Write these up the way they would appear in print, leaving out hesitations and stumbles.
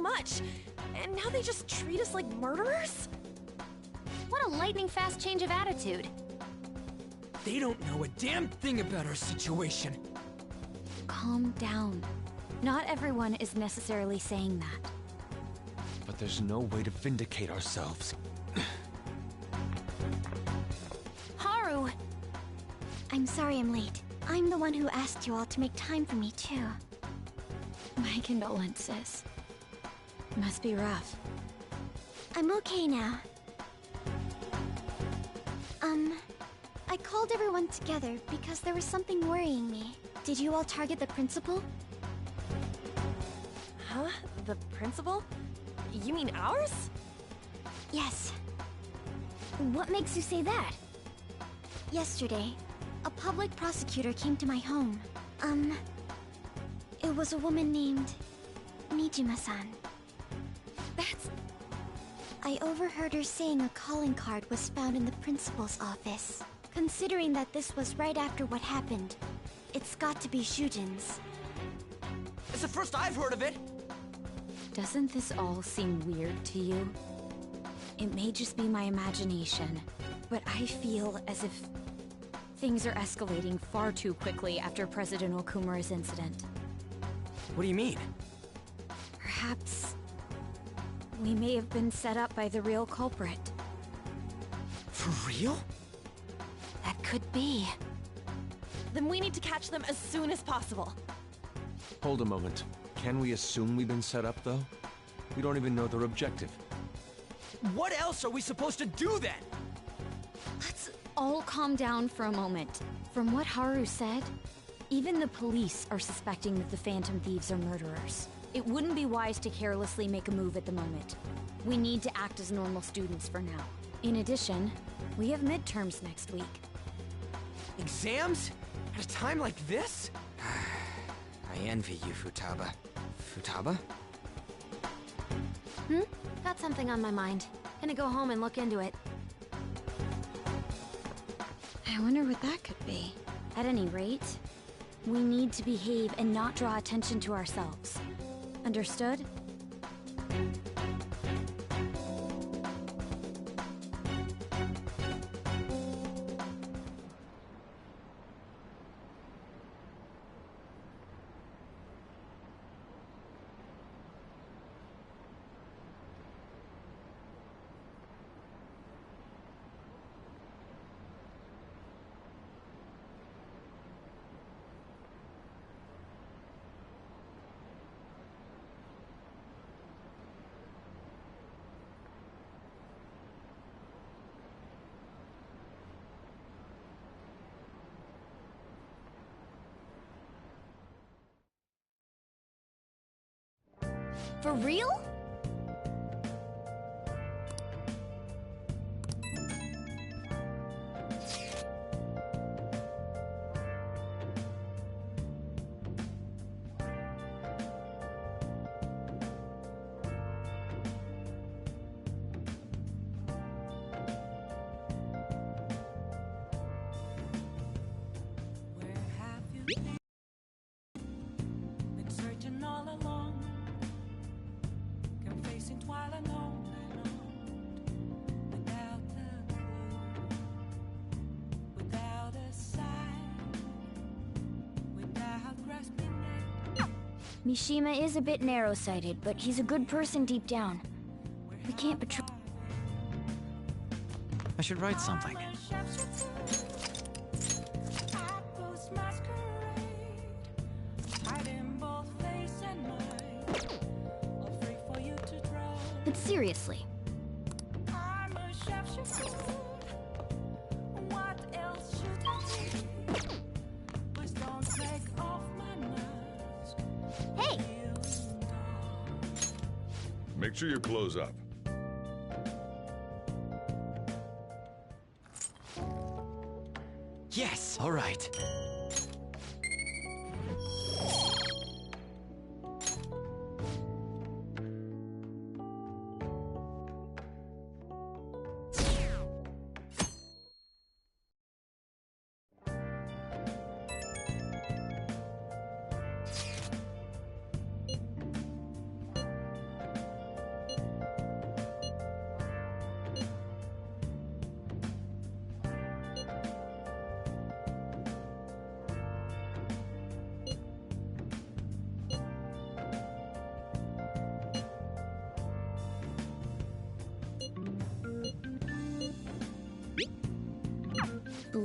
much, and now they just treat us like murderers? What a lightning-fast change of attitude. They don't know a damn thing about our situation. Calm down. Not everyone is necessarily saying that. But there's no way to vindicate ourselves. Haru! I'm sorry I'm late. I'm the one who asked you all to make time for me, too. My condolences. Must be rough. I'm okay now. I called everyone together because there was something worrying me. Did you all target the principal? Huh? The principal? You mean ours? Yes. What makes you say that? Yesterday, a public prosecutor came to my home. It was a woman named Mijima-san. That's... I overheard her saying a calling card was found in the principal's office. Considering that this was right after what happened, it's got to be Shujin's. It's the first I've heard of it. Doesn't this all seem weird to you? It may just be my imagination, but I feel as if things are escalating far too quickly after President Okumura's incident. What do you mean? Perhaps we may have been set up by the real culprit. For real? That could be. Then we need to catch them as soon as possible. Hold a moment. Can we assume we've been set up, though? We don't even know their objective. What else are we supposed to do then? Let's all calm down for a moment. From what Haru said, even the police are suspecting that the Phantom Thieves are murderers. It wouldn't be wise to carelessly make a move at the moment. We need to act as normal students for now. In addition, we have midterms next week. Exams? At a time like this? I envy you, Futaba. Futaba? Got something on my mind. Gonna go home and look into it. I wonder what that could be. At any rate, we need to behave and not draw attention to ourselves. Understood? For real? Mishima is a bit narrow-sighted, but he's a good person deep down. We can't betray... I should write something. But seriously. Hey! Make sure you close up. Yes! All right.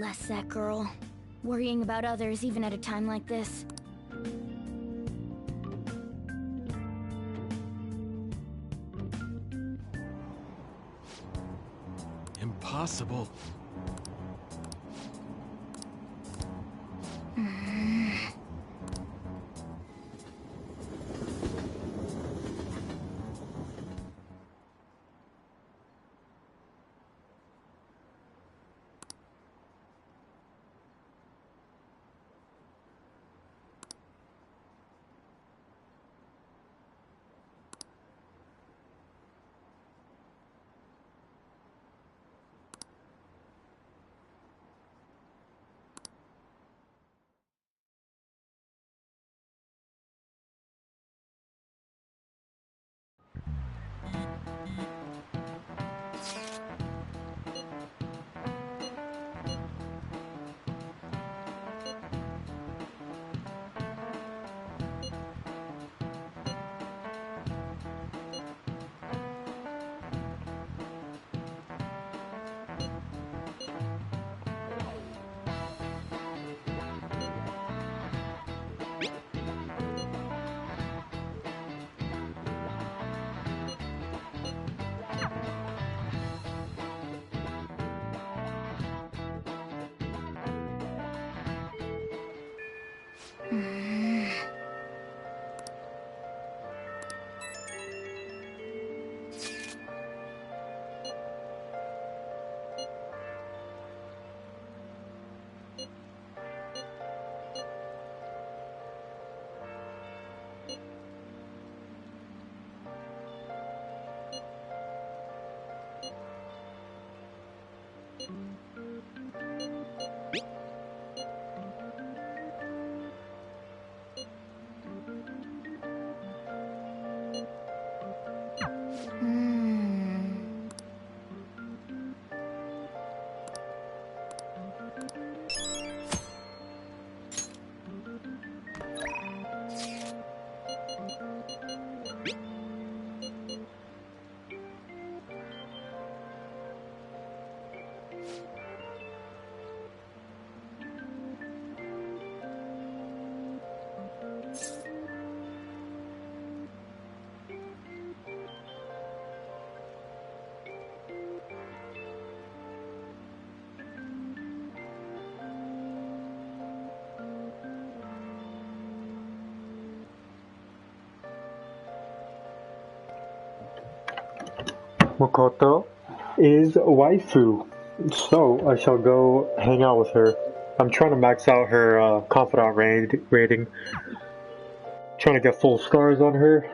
Bless that girl. Worrying about others even at a time like this. Impossible. Makoto is waifu, so I shall go hang out with her. I'm trying to max out her confidant rating. Trying to get full stars on her.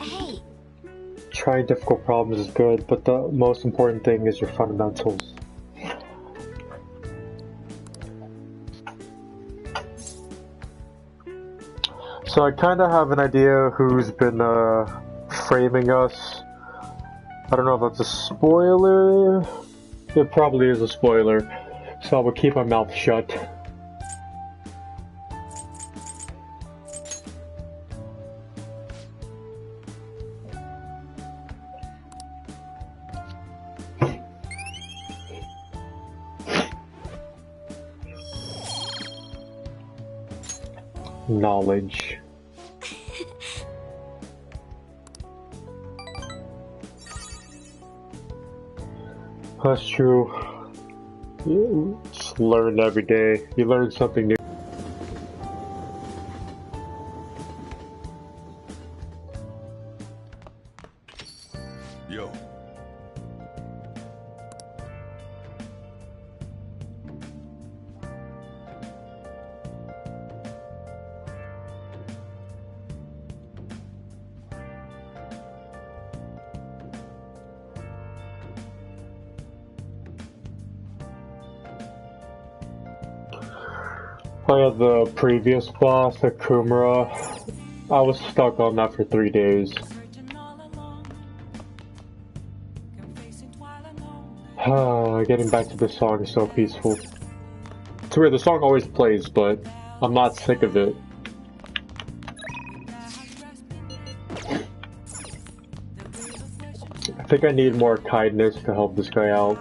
Hey! Trying difficult problems is good, but the most important thing is your fundamentals. So I kind of have an idea who's been framing us. I don't know if that's a spoiler. It probably is a spoiler. So I will keep my mouth shut. Knowledge. That's true. You just learn every day. You learn something new. Yo. I had the previous boss, the Kumara. I was stuck on that for 3 days. Getting back to this song is so peaceful. It's weird, the song always plays, but I'm not sick of it. think I need more kindness to help this guy out.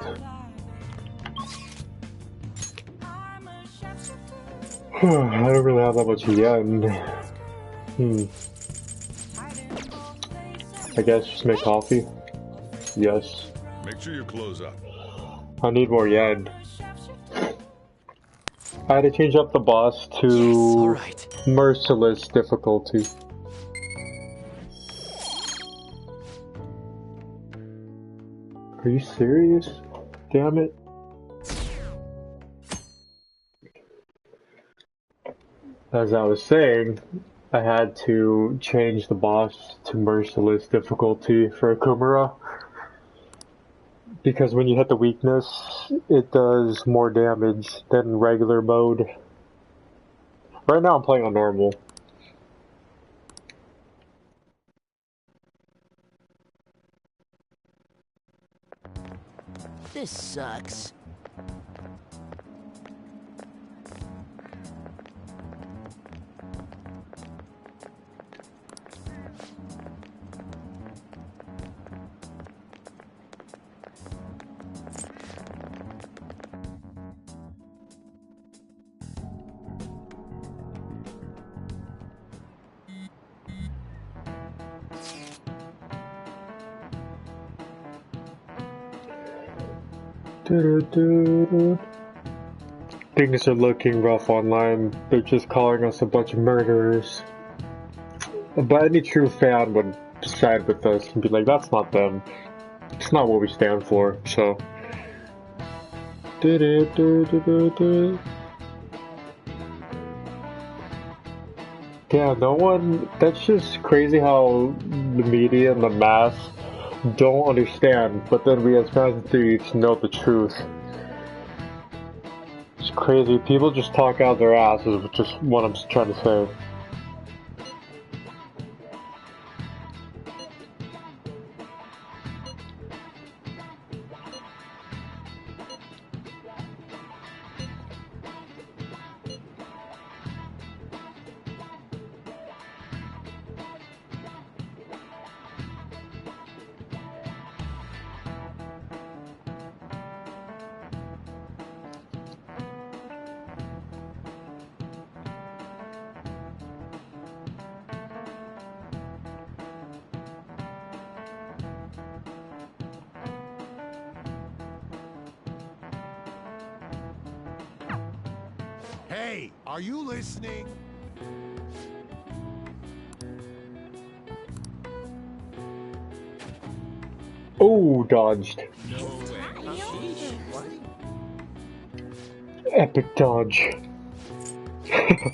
I don't really have that much yen. I guess just make coffee. Yes. Make sure you close up. I need more yen. I had to change up the boss to merciless difficulty. Are you serious? Damn it. As I was saying, I had to change the boss to merciless difficulty for Akumura. Because when you hit the weakness, it does more damage than regular mode. Right now I'm playing on normal. This sucks. Things are looking rough online. They're just calling us a bunch of murderers. But any true fan would side with us and be like, that's not them. It's not what we stand for, so. Yeah, no one. That's just crazy how the media and the mass don't understand, but then we as fans and thieves know the truth. It's crazy. People just talk out their asses, which is what I'm trying to say. Hey, are you listening? Oh, dodged. Epic dodge. I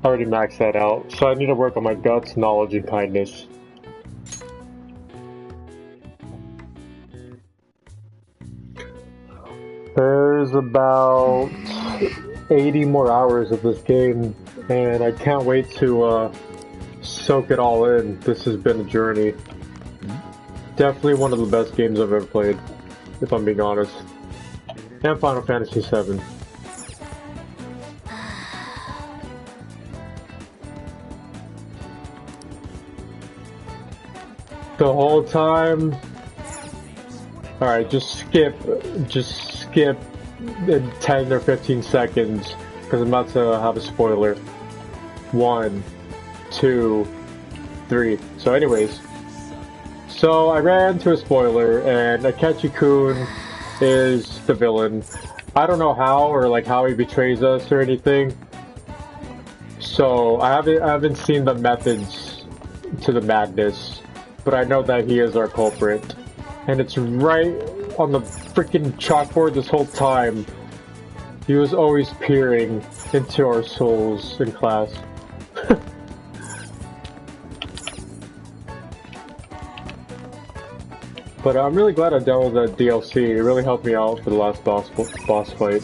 already maxed that out, so I need to work on my guts, knowledge, and kindness. There's about 80 more hours of this game, and I can't wait to soak it all in. This has been a journey. Definitely one of the best games I've ever played, if I'm being honest. And Final Fantasy VII. The whole time. Alright, just skip 10 or 15 seconds, because I'm about to have a spoiler. 1, 2, 3. So anyways, so I ran to a spoiler, and Akechi-kun is the villain. I don't know how, or like how he betrays us or anything. So I haven't seen the methods to the madness, but I know that he is our culprit. And it's right on the freaking chalkboard this whole time. He was always peering into our souls in class. But I'm really glad I downloaded that DLC. It really helped me out for the last boss fight.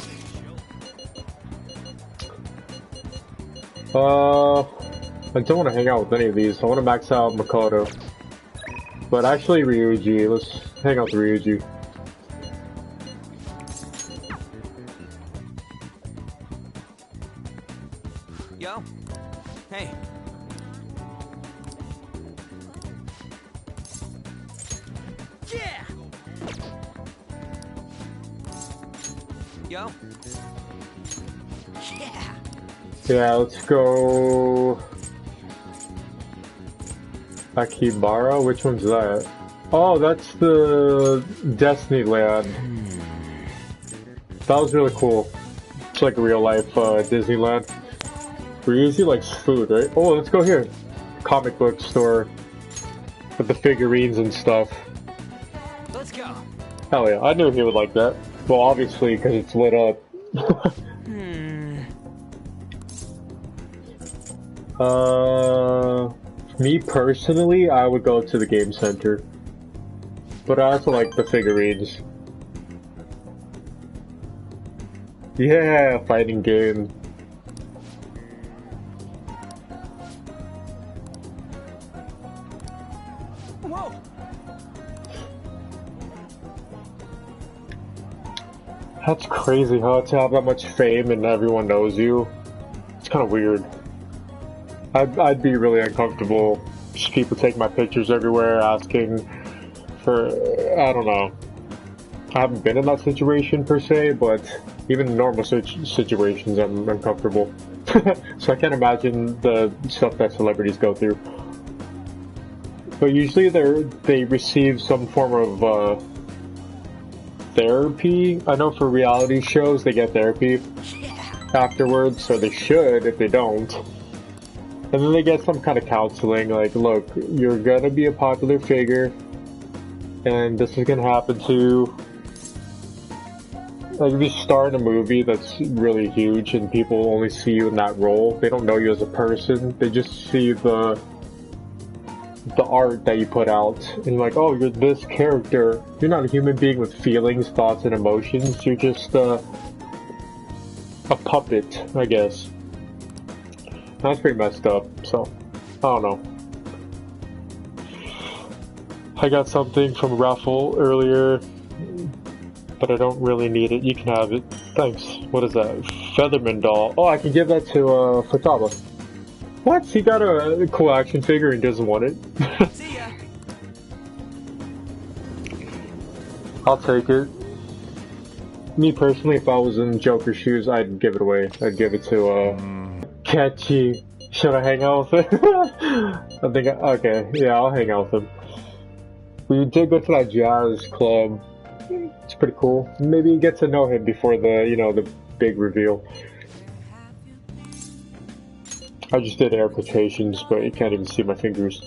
I don't want to hang out with any of these. I want to max out Makoto. But actually Ryuji. Let's hang out with Ryuji. Yo. Hey. Yeah! Yo. Yeah! Yeah, let's go... Akibara? Which one's that? Oh, that's the Destiny land. That was really cool. It's like a real life Disneyland. Ryuzi likes food, right? Oh, let's go here. Comic book store. With the figurines and stuff. Let's go. Hell yeah, I knew he would like that. Well, obviously, because it's lit up. Me personally, I would go to the game center. But I also like the figurines. Yeah, fighting game. Whoa! That's crazy, huh? To have that much fame and everyone knows you. It's kind of weird. I'd be really uncomfortable. Just people take my pictures everywhere, asking for... I don't know. I haven't been in that situation per se, but even in normal situations, I'm uncomfortable. So I can't imagine the stuff that celebrities go through. But usually they receive some form of therapy. I know for reality shows they get therapy afterwards, so they should if they don't. And then they get some kind of counseling, like, look, you're gonna be a popular figure, and this is gonna happen to you. Like, if you star in a movie that's really huge and people only see you in that role, they don't know you as a person, they just see the art that you put out, and you're like, oh, you're this character. You're not a human being with feelings, thoughts, and emotions. You're just a puppet, I guess. That's pretty messed up, so I don't know. I got something from Raffle earlier, but I don't really need it. You can have it. Thanks. What is that? Featherman doll. Oh, I can give that to Futaba. What? He got a cool action figure and doesn't want it. See ya. I'll take it. Me personally, if I was in Joker's shoes, I'd give it away. I'd give it to Catchy. Should I hang out with him? I think okay, yeah, I'll hang out with him. We did go to that jazz club. It's pretty cool. Maybe get to know him before the big reveal. I just did air quotations, but you can't even see my fingers.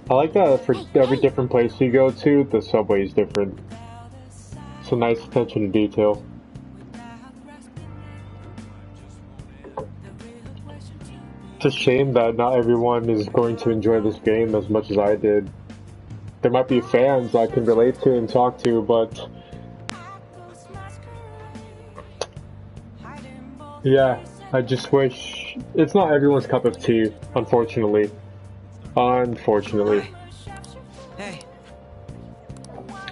I like that for every different place you go to, the subway is different. It's a nice attention to detail. It's a shame that not everyone is going to enjoy this game as much as I did. There might be fans I can relate to and talk to, but... yeah, I just wish... it's not everyone's cup of tea, unfortunately. Unfortunately. Hey.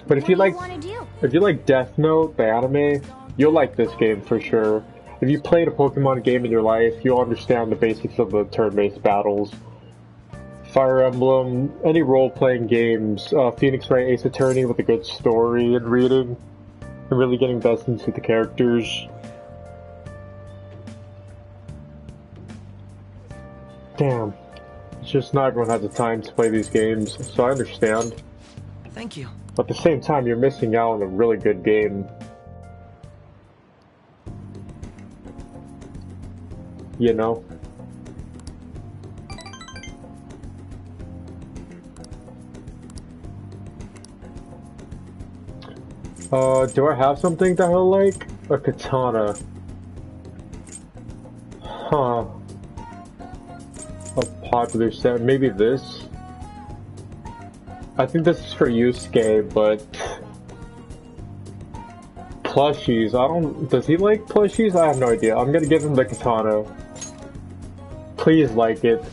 But if you like Death Note, the anime, you'll like this game for sure. If you played a Pokemon game in your life, you'll understand the basics of the turn-based battles. Fire Emblem, any role-playing games, Phoenix Wright Ace Attorney with a good story and reading, and really getting best into the characters. Damn. It's just not everyone has the time to play these games, so I understand. Thank you. But at the same time, you're missing out on a really good game. You know? Do I have something that I like? A katana. Huh. A popular set. Maybe this? I think this is for Yusuke, but... plushies. I don't... does he like plushies? I have no idea. I'm gonna give him the katana. Please like it.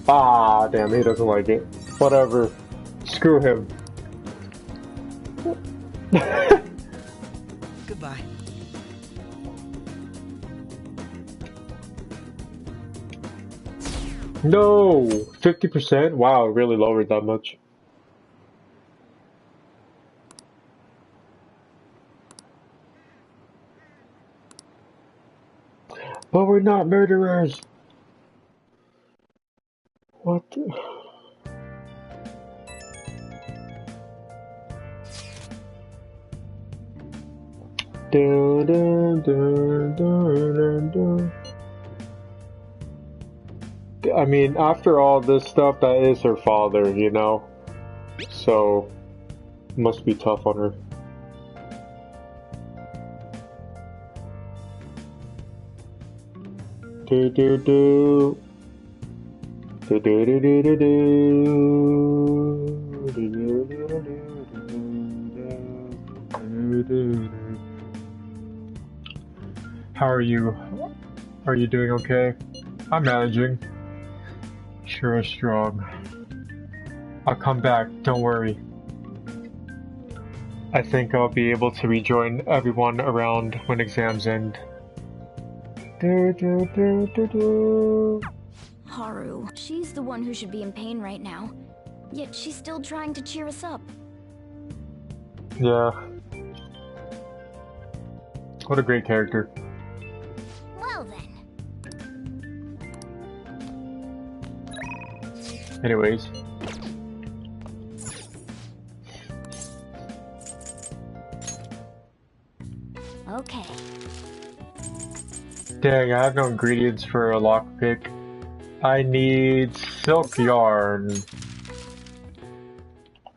Ah, damn, he doesn't like it. Whatever. Screw him. Goodbye. No! 50%? Wow, it really lowered that much. But we're not murderers! What the... Dun, dun, dun, dun, dun, dun. I mean, after all this stuff, that is her father, you know? So, must be tough on her. Do do do. Do do do do do do. Do do do do do do. How are you? Are you doing okay? I'm managing. Sure is strong. I'll come back, don't worry. I think I'll be able to rejoin everyone around when exams end. Do, do, do, do, do. Haru, she's the one who should be in pain right now. Yet she's still trying to cheer us up. Yeah. What a great character. Well then. Anyways. Okay. Dang, I have no ingredients for a lockpick. I need silk yarn.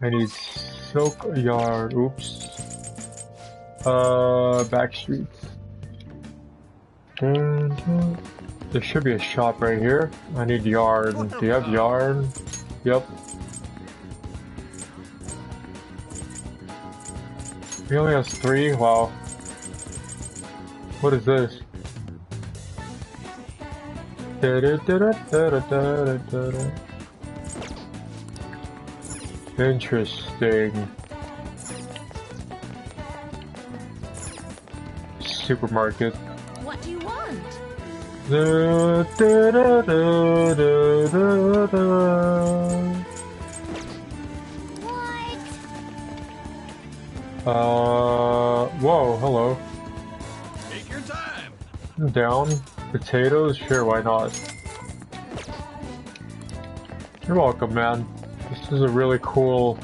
I need silk yarn. Oops. Back streets. Dun, dun. There should be a shop right here. I need yarn. Do you have yarn? Yep. He only has 3? Wow. What is this? Interesting. Supermarket. What do you want? Whoa, hello. Take your time. Down. Potatoes? Sure, why not? You're welcome, man. This is a really cool,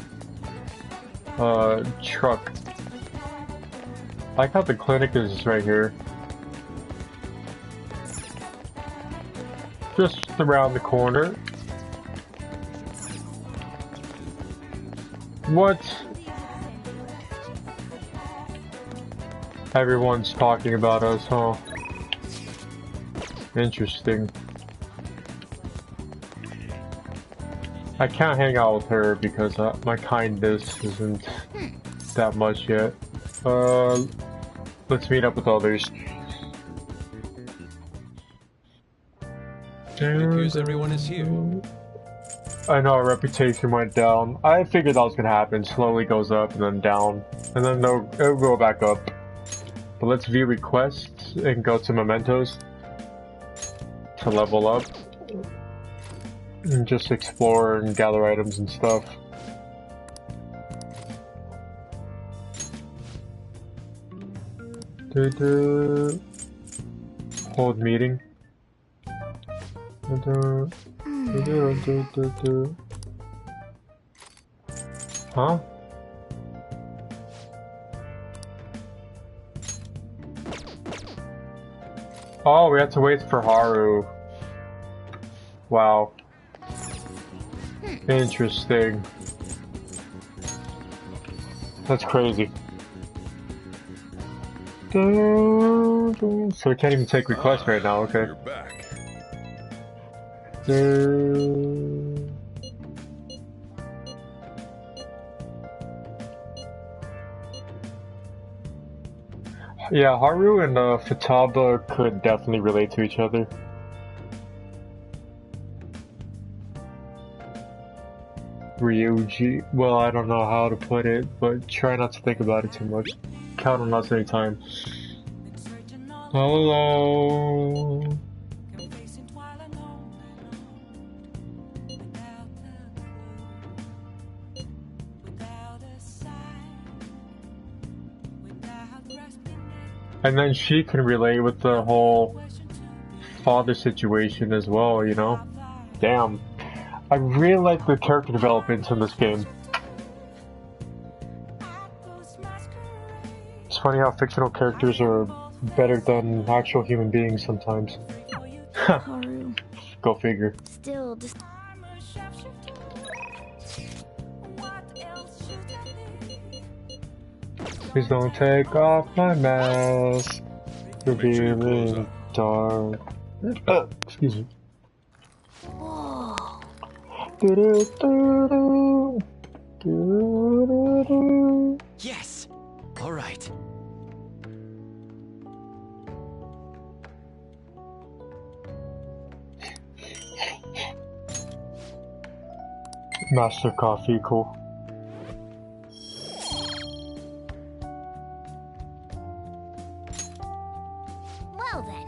truck. I like how the clinic is right here. Just around the corner. What? Everyone's talking about us, huh? Interesting. I can't hang out with her because my kindness isn't that much yet. Let's meet up with others. It appears everyone is here. I know our reputation went down. I figured that was gonna happen. Slowly goes up and then down. And then it'll go back up. But let's view requests and go to mementos to level up. And just explore and gather items and stuff. Hold meeting. Huh? Oh, we have to wait for Haru. Wow. Interesting. That's crazy. So we can't even take requests right now, okay. You're back. Yeah, Haru and Futaba could definitely relate to each other. Ryuji, well, I don't know how to put it, but try not to think about it too much. Count on us anytime. Hello. And then she can relate with the whole father situation as well, you know? Damn. I really like the character developments in this game. It's funny how fictional characters are better than actual human beings sometimes. Haru. Go figure. Still, just... Please don't take off my mask. Revealing dark. Excuse me. Whoa. Do-do-do-do. Do-do-do-do. Yes! Alright. Master coffee, cool. Well then.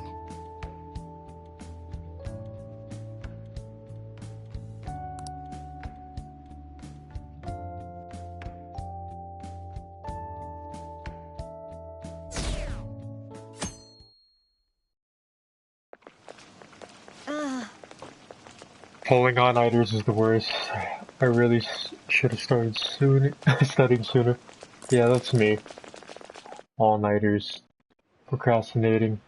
Pulling all-nighters is the worst. I really should have started soon, studying sooner. Yeah, that's me. All-nighters. Procrastinating.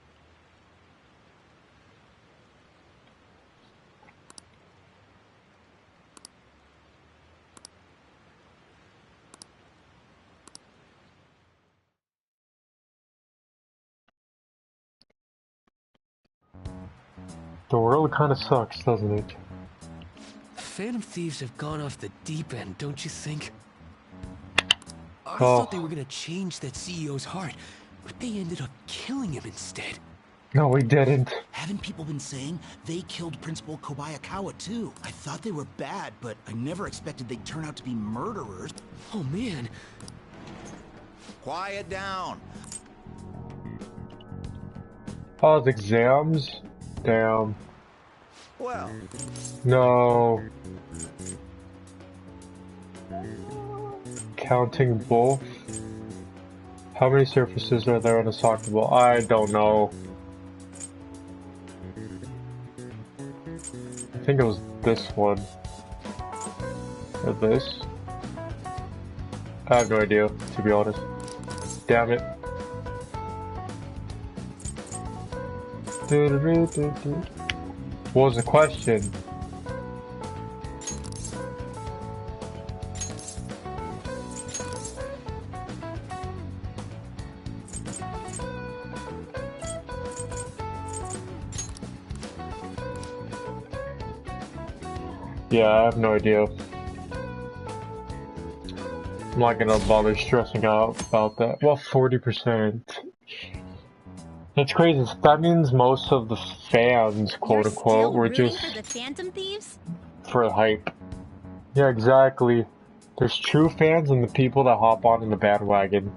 The world kinda sucks, doesn't it? Phantom Thieves have gone off the deep end, don't you think? I Oh. thought they were gonna change that CEO's heart, but they ended up killing him instead. No, we didn't. Haven't people been saying they killed Principal Kobayakawa too? I thought they were bad, but I never expected they'd turn out to be murderers. Oh man. Quiet down. Oh, the exams? Damn. Well, No. Counting both? How many surfaces are there on a soccer ball? I don't know. I think it was this one. Or this. I have no idea, to be honest. Damn it. What was the question? Yeah, I have no idea. I'm not gonna bother stressing out about that. Well, 40%. That's crazy. That means most of the fans, quote You're unquote, still were rooting just for the Phantom Thieves? for the hype. Yeah, exactly. There's true fans and the people that hop on in the bandwagon.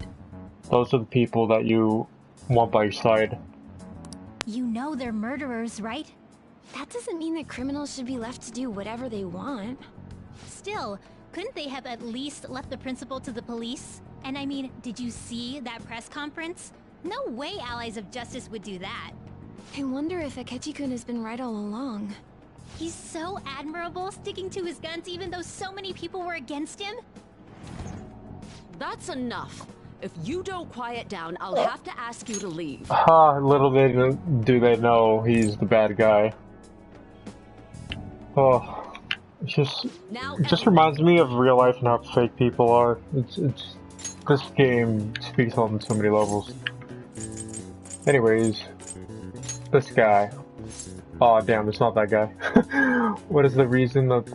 Those are the people that you want by your side. You know they're murderers, right? That doesn't mean that criminals should be left to do whatever they want. Still, couldn't they have at least left the principal to the police? And I mean, did you see that press conference? No way Allies of Justice would do that. I wonder if Akechi-kun has been right all along. He's so admirable, sticking to his guns even though so many people were against him. That's enough. If you don't quiet down, I'll have to ask you to leave. Ha, little do they know he's the bad guy. Oh, it just reminds me of real life and how fake people are. This game speaks on so many levels. Anyways, this guy. Oh damn, it's not that guy. What is the reason that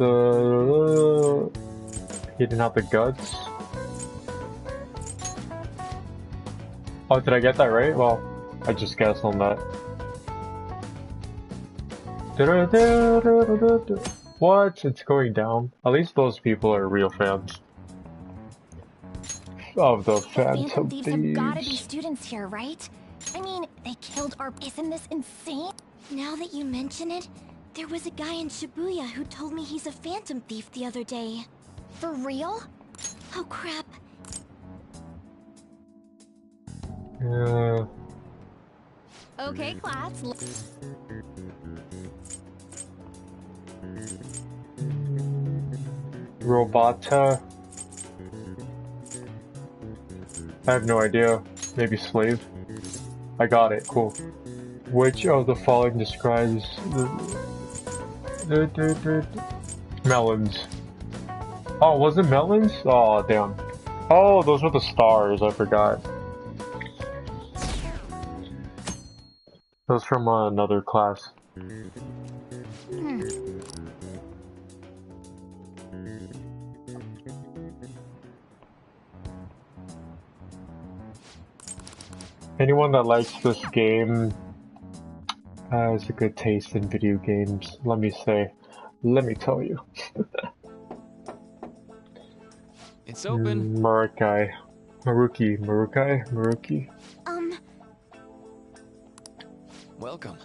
he didn't have the guts? Oh, did I get that right? Well, I just guessed on that. What? It's going down. At least those people are real fans of the Phantom Thieves have gotta be Thieves. students here, right? I mean, they killed our... Isn't this insane? Now that you mention it, there was a guy in Shibuya who told me he's a Phantom Thief the other day. For real? Oh crap. Yeah. Okay, class. Robota. I have no idea. Maybe slave. I got it. Cool. Which of the following describes melons? Oh, was it melons? Oh, damn. Oh, those were the stars. I forgot. Those from another class. Anyone that likes this game has a good taste in video games. Let me tell you. It's open. Maruki. Welcome.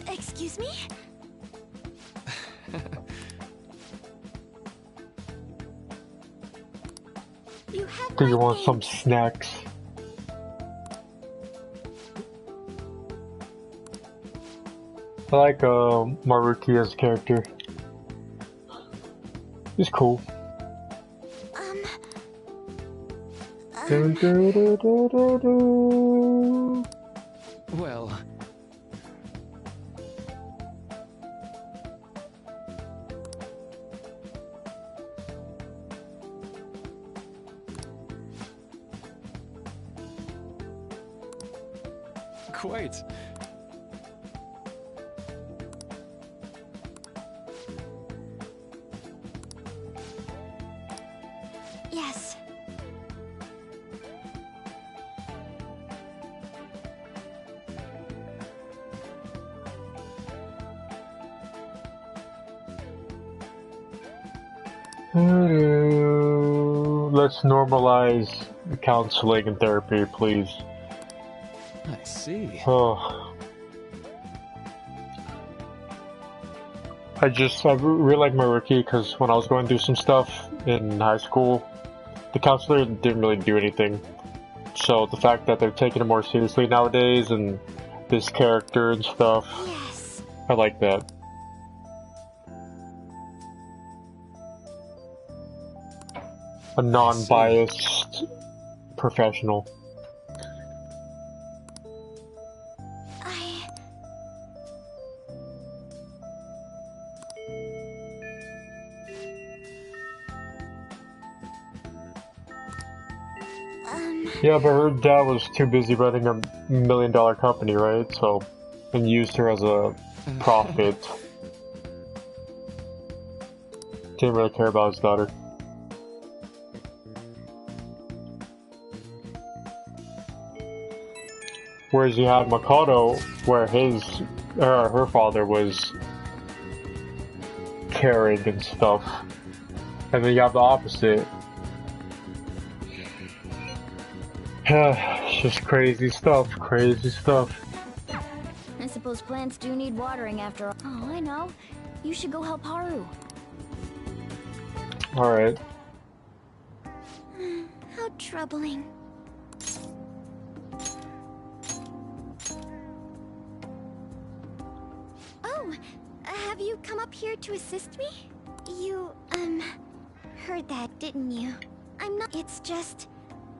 Excuse me? Do you want some snacks? I like Maruki as a character. He's cool. Well... Quite. Yes. Let's normalize counseling and therapy, please. I see. Oh. I really like Maruki because when I was going through some stuff in high school, the counselor didn't really do anything. So the fact that they're taking it more seriously nowadays and this character and stuff, Yes. I like that. A non-biased professional. Yeah, but her dad was too busy running a $1 million company, right? So, and used her as a profit. Didn't really care about his daughter. Whereas you had Makoto, where her father was caring and stuff. And then you have the opposite. It's just crazy stuff. I suppose plants do need watering after all. Oh, I know. You should go help Haru. Alright. How troubling. Oh, have you come up here to assist me? You, heard that, didn't you? I'm not- It's just...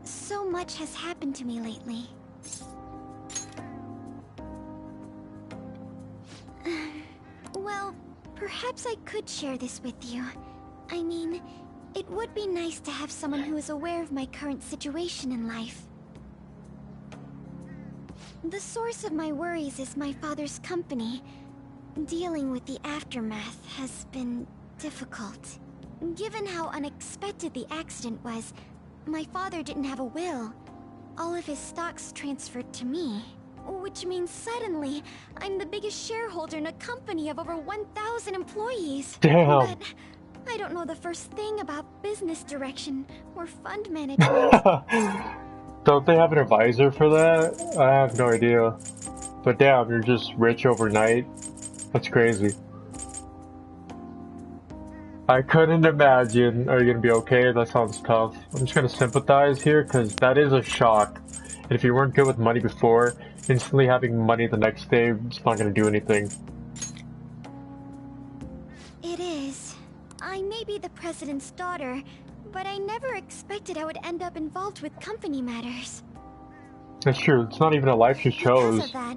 so much has happened to me lately. Well, perhaps I could share this with you. I mean, it would be nice to have someone who is aware of my current situation in life. The source of my worries is my father's company. Dealing with the aftermath has been difficult. Given how unexpected the accident was, my father didn't have a will. All of his stocks transferred to me. Which means suddenly, I'm the biggest shareholder in a company of over 1,000 employees. Damn. But I don't know the first thing about business direction or fund management. Don't they have an advisor for that? I have no idea. But damn, you're just rich overnight. That's crazy. I couldn't imagine. Are you gonna be okay? That sounds tough. I'm just gonna sympathize here because that is a shock. And if you weren't good with money before, instantly having money the next day, it's not gonna do anything. It is. I may be the president's daughter, but I never expected I would end up involved with company matters. That's true. It's not even a life you chose. Because of that,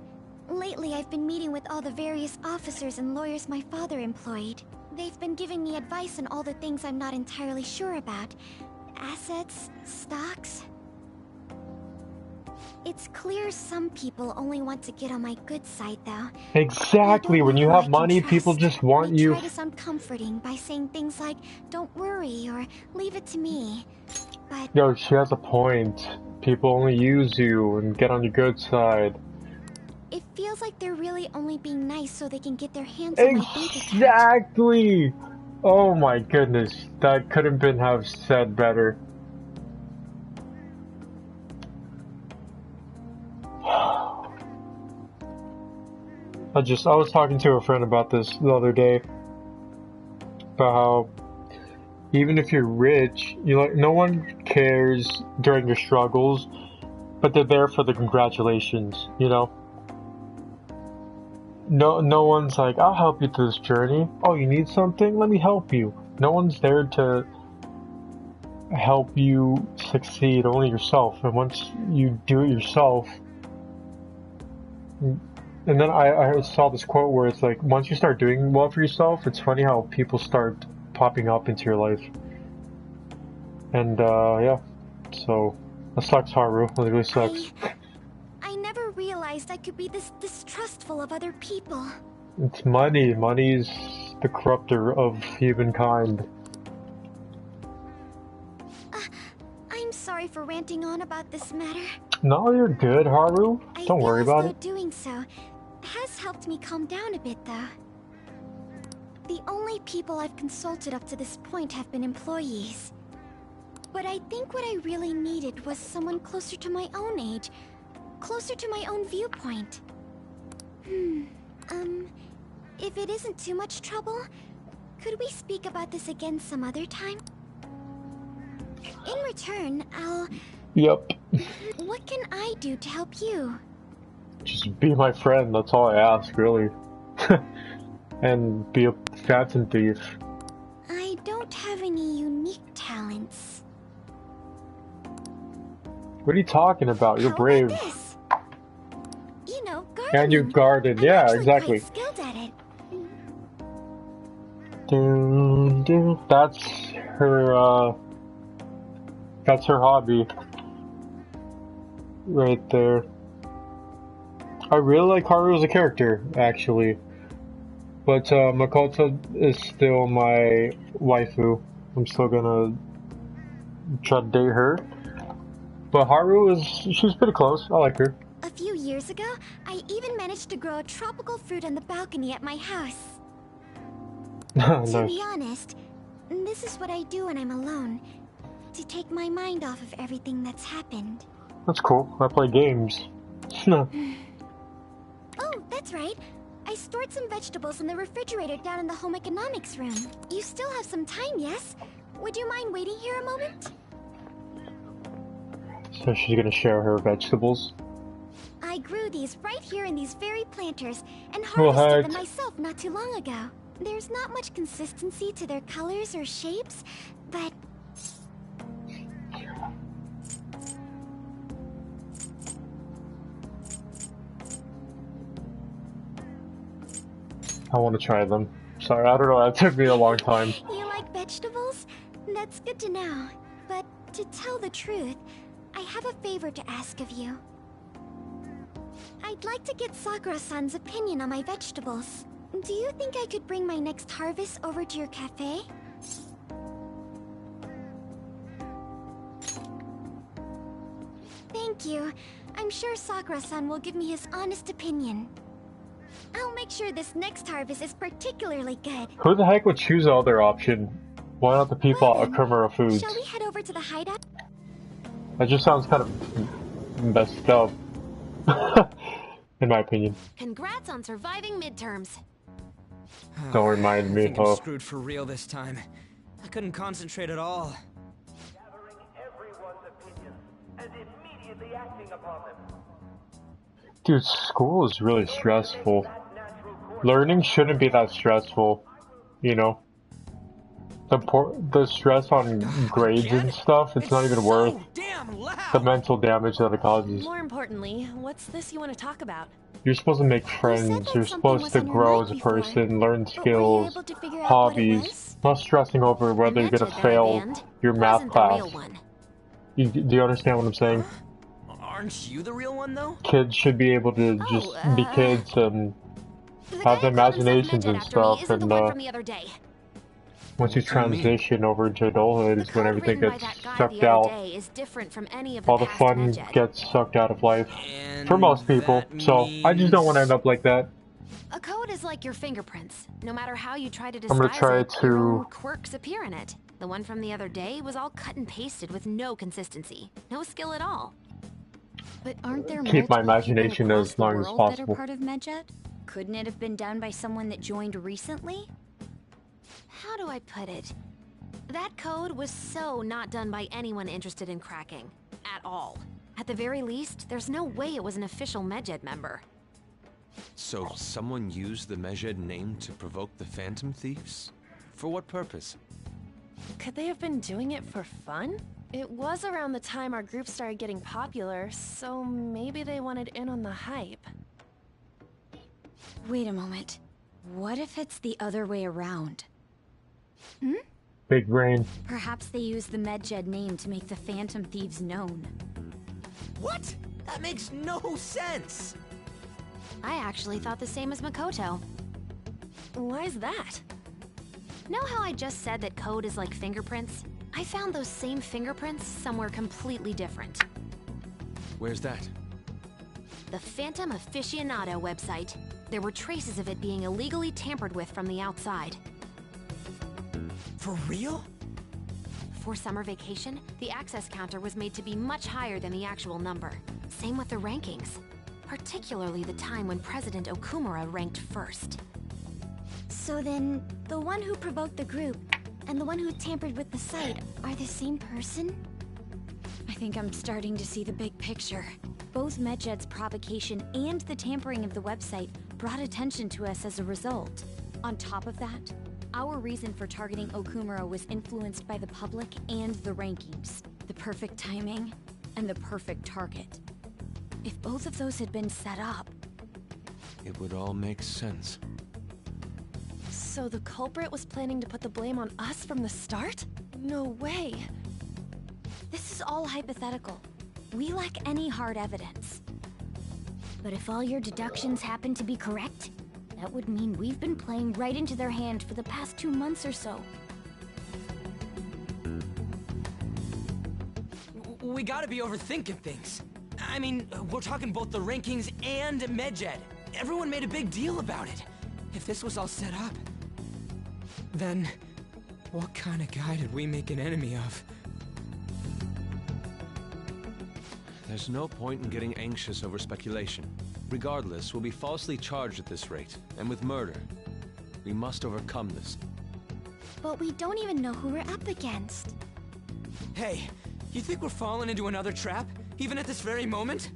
lately I've been meeting with all the various officers and lawyers my father employed. They've been giving me advice on all the things I'm not entirely sure about. Assets, stocks. It's clear some people only want to get on my good side, though. Exactly. When you have money, people just want you. They try to sound comforting by saying things like, "Don't worry," or "Leave it to me." But Yo, she has a point. People only use you and get on your good side. it feels like they're really only being nice so they can get their hands on my bank account. Exactly. Oh my goodness, that couldn't been have said better. I was talking to a friend about this the other day, about how even if you're rich, no one cares during your struggles, but they're there for the congratulations, you know? No one's like, I'll help you through this journey. Oh, you need something? Let me help you. No one's there to help you succeed, only yourself. And once you do it yourself, and then I saw this quote where it's like, once you start doing well for yourself, it's funny how people start popping up into your life. And yeah, so that sucks, Haru. It really sucks. I never realized I could be this distrustful of other people. It's money. Money's the corrupter of humankind. I'm sorry for ranting on about this matter. No, you're good, Haru. Don't worry about it. Doing so has helped me calm down a bit, though. The only people I've consulted up to this point have been employees. But I think what I really needed was someone closer to my own age, closer to my own viewpoint. If it isn't too much trouble, could we speak about this again some other time? In return, I'll... Yep. What can I do to help you? Just be my friend, that's all I ask, really. And be a phantom thief. I don't have any unique talents. What are you talking about? You're brave. How about this? You know, gardening. And you garden, I'm yeah, actually exactly. quite skilled at it. That's her hobby. Right there. I really like Haru as a character, actually. But Makoto is still my waifu. I'm still gonna try to date her. But Haru she's pretty close. I like her. A few years ago, I even managed to grow a tropical fruit on the balcony at my house. Nice. To be honest, this is what I do when I'm alone. To take my mind off of everything that's happened. That's cool. I play games. Oh, that's right. I stored some vegetables in the refrigerator down in the home economics room. You still have some time, yes? Would you mind waiting here a moment? So she's gonna share her vegetables. I grew these right here in these very planters and harvested them myself not too long ago. There's not much consistency to their colors or shapes, but... I want to try them. Sorry, I don't know, that took me a long time. You like vegetables? That's good to know. But to tell the truth, I have a favor to ask of you. I'd like to get Sakura-san's opinion on my vegetables. Do you think I could bring my next harvest over to your cafe? Thank you. I'm sure Sakura-san will give me his honest opinion. I'll make sure this next harvest is particularly good. Who the heck would choose the other option? Why not the people at Okumura Foods? Shall we head over to the hideout? That just sounds kind of messed up, in my opinion. Congrats on surviving midterms. Don't remind I me. think I'm Oh, screwed for real this time. I couldn't concentrate at all. Gathering everyone's opinions and immediately acting upon them. dude, school is really stressful. Learning shouldn't be that stressful, you know. The stress on grades and stuff, it's not even worth so damn loud. the mental damage that it causes. More importantly, what's this you want to talk about? You're supposed to make said friends, that you're something supposed was to on your grow mind as a before, person, learn but were you skills, able to figure out what it hobbies, was? not stressing over whether you're The gonna Medjed that I fail banned your math wasn't class. the real one. Do you understand what I'm saying? Aren't you the real one, though? Kids should be able to just be kids and The have guy who called himself imaginations Medjed and after me stuff, isn't the and one from the other day. once you What do you mean? transition over into adulthood The is when code everything written by gets that guy sucked the other out. day is different from any of the All the past fun Medjed. gets sucked out of life. And For most people. that So I just don't want to end up like that. A code is like your fingerprints. No matter how you try to I'm gonna disguise try it, your to- own quirks appear in it. The one from the other day was all cut and pasted with no consistency. No skill at all. But aren't there Keep my multiple people imagination across as the long as world that are possible. part of Medjed? Couldn't it have been done by someone that joined recently? How do I put it? That code was so not done by anyone interested in cracking. At all. At the very least, there's no way it was an official Medjed member. So someone used the Medjed name to provoke the Phantom Thieves? For what purpose? Could they have been doing it for fun? It was around the time our group started getting popular, so maybe they wanted in on the hype. Wait a moment. What if it's the other way around? Big brain. Perhaps they used the Medjed name to make the Phantom Thieves known. What? That makes no sense. I actually thought the same as Makoto. Why's that? Know how I just said that code is like fingerprints? I found those same fingerprints somewhere completely different. Where's that? The Phantom Aficionado website. There were traces of it being illegally tampered with from the outside. For real? For summer vacation, the access counter was made to be much higher than the actual number. Same with the rankings. Particularly the time when President Okumura ranked first. So then, the one who provoked the group and the one who tampered with the site are the same person? I think I'm starting to see the big picture. Both Medjed's provocation and the tampering of the website brought attention to us as a result. On top of that, our reason for targeting Okumura was influenced by the public and the rankings, the perfect timing, and the perfect target. If both of those had been set up... It would all make sense. So the culprit was planning to put the blame on us from the start? No way. This is all hypothetical. We lack any hard evidence. But if all your deductions happen to be correct, that would mean we've been playing right into their hand for the past 2 months or so. We gotta be overthinking things. I mean, we're talking both the rankings and Medjed. Everyone made a big deal about it. If this was all set up, then what kind of guy did we make an enemy of? There's no point in getting anxious over speculation. Regardless, we'll be falsely charged at this rate, and with murder. We must overcome this. But we don't even know who we're up against. Hey, you think we're falling into another trap, even at this very moment?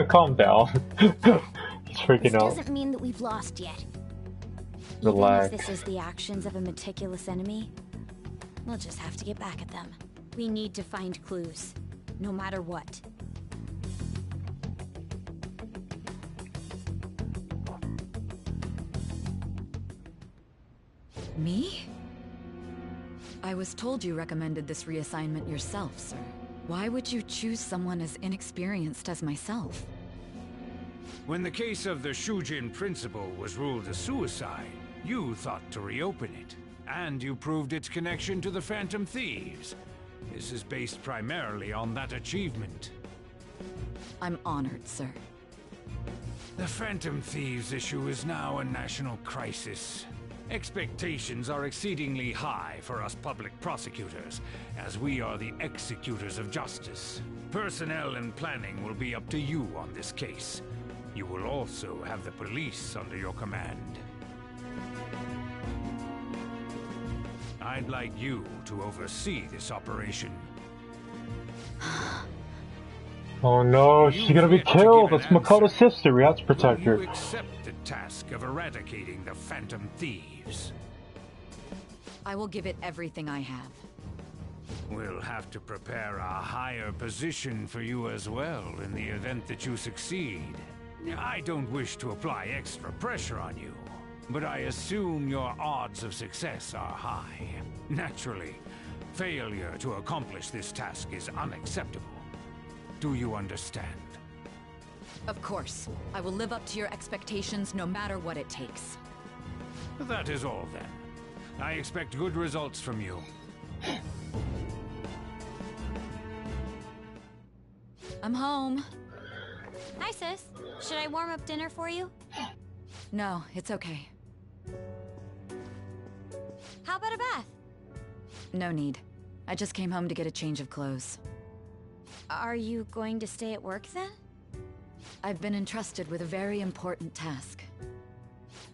Calm down. He's freaking This out. doesn't mean that we've lost yet. Relax. Even if this is the actions of a meticulous enemy, we'll just have to get back at them. We need to find clues, no matter what. Me? I was told you recommended this reassignment yourself, sir. Why would you choose someone as inexperienced as myself? When the case of the Shujin principal was ruled a suicide, you thought to reopen it. And you proved its connection to the Phantom Thieves. This is based primarily on that achievement. I'm honored, sir. The Phantom Thieves issue is now a national crisis. Expectations are exceedingly high for us public prosecutors, as we are the executors of justice. Personnel and planning will be up to you on this case. You will also have the police under your command. I'd like you to oversee this operation. Oh no, she's gonna be killed! That's Makoto's sister, we have to protect her. Will you accept the task of eradicating the Phantom Thieves? I will give it everything I have. We'll have to prepare a higher position for you as well in the event that you succeed. I don't wish to apply extra pressure on you, but I assume your odds of success are high. Naturally, failure to accomplish this task is unacceptable. Do you understand? Of course. I will live up to your expectations no matter what it takes. That is all then. I expect good results from you. I'm home. Hi, sis. Should I warm up dinner for you? No, it's okay. How about a bath? No need. I just came home to get a change of clothes. Are you going to stay at work then? I've been entrusted with a very important task.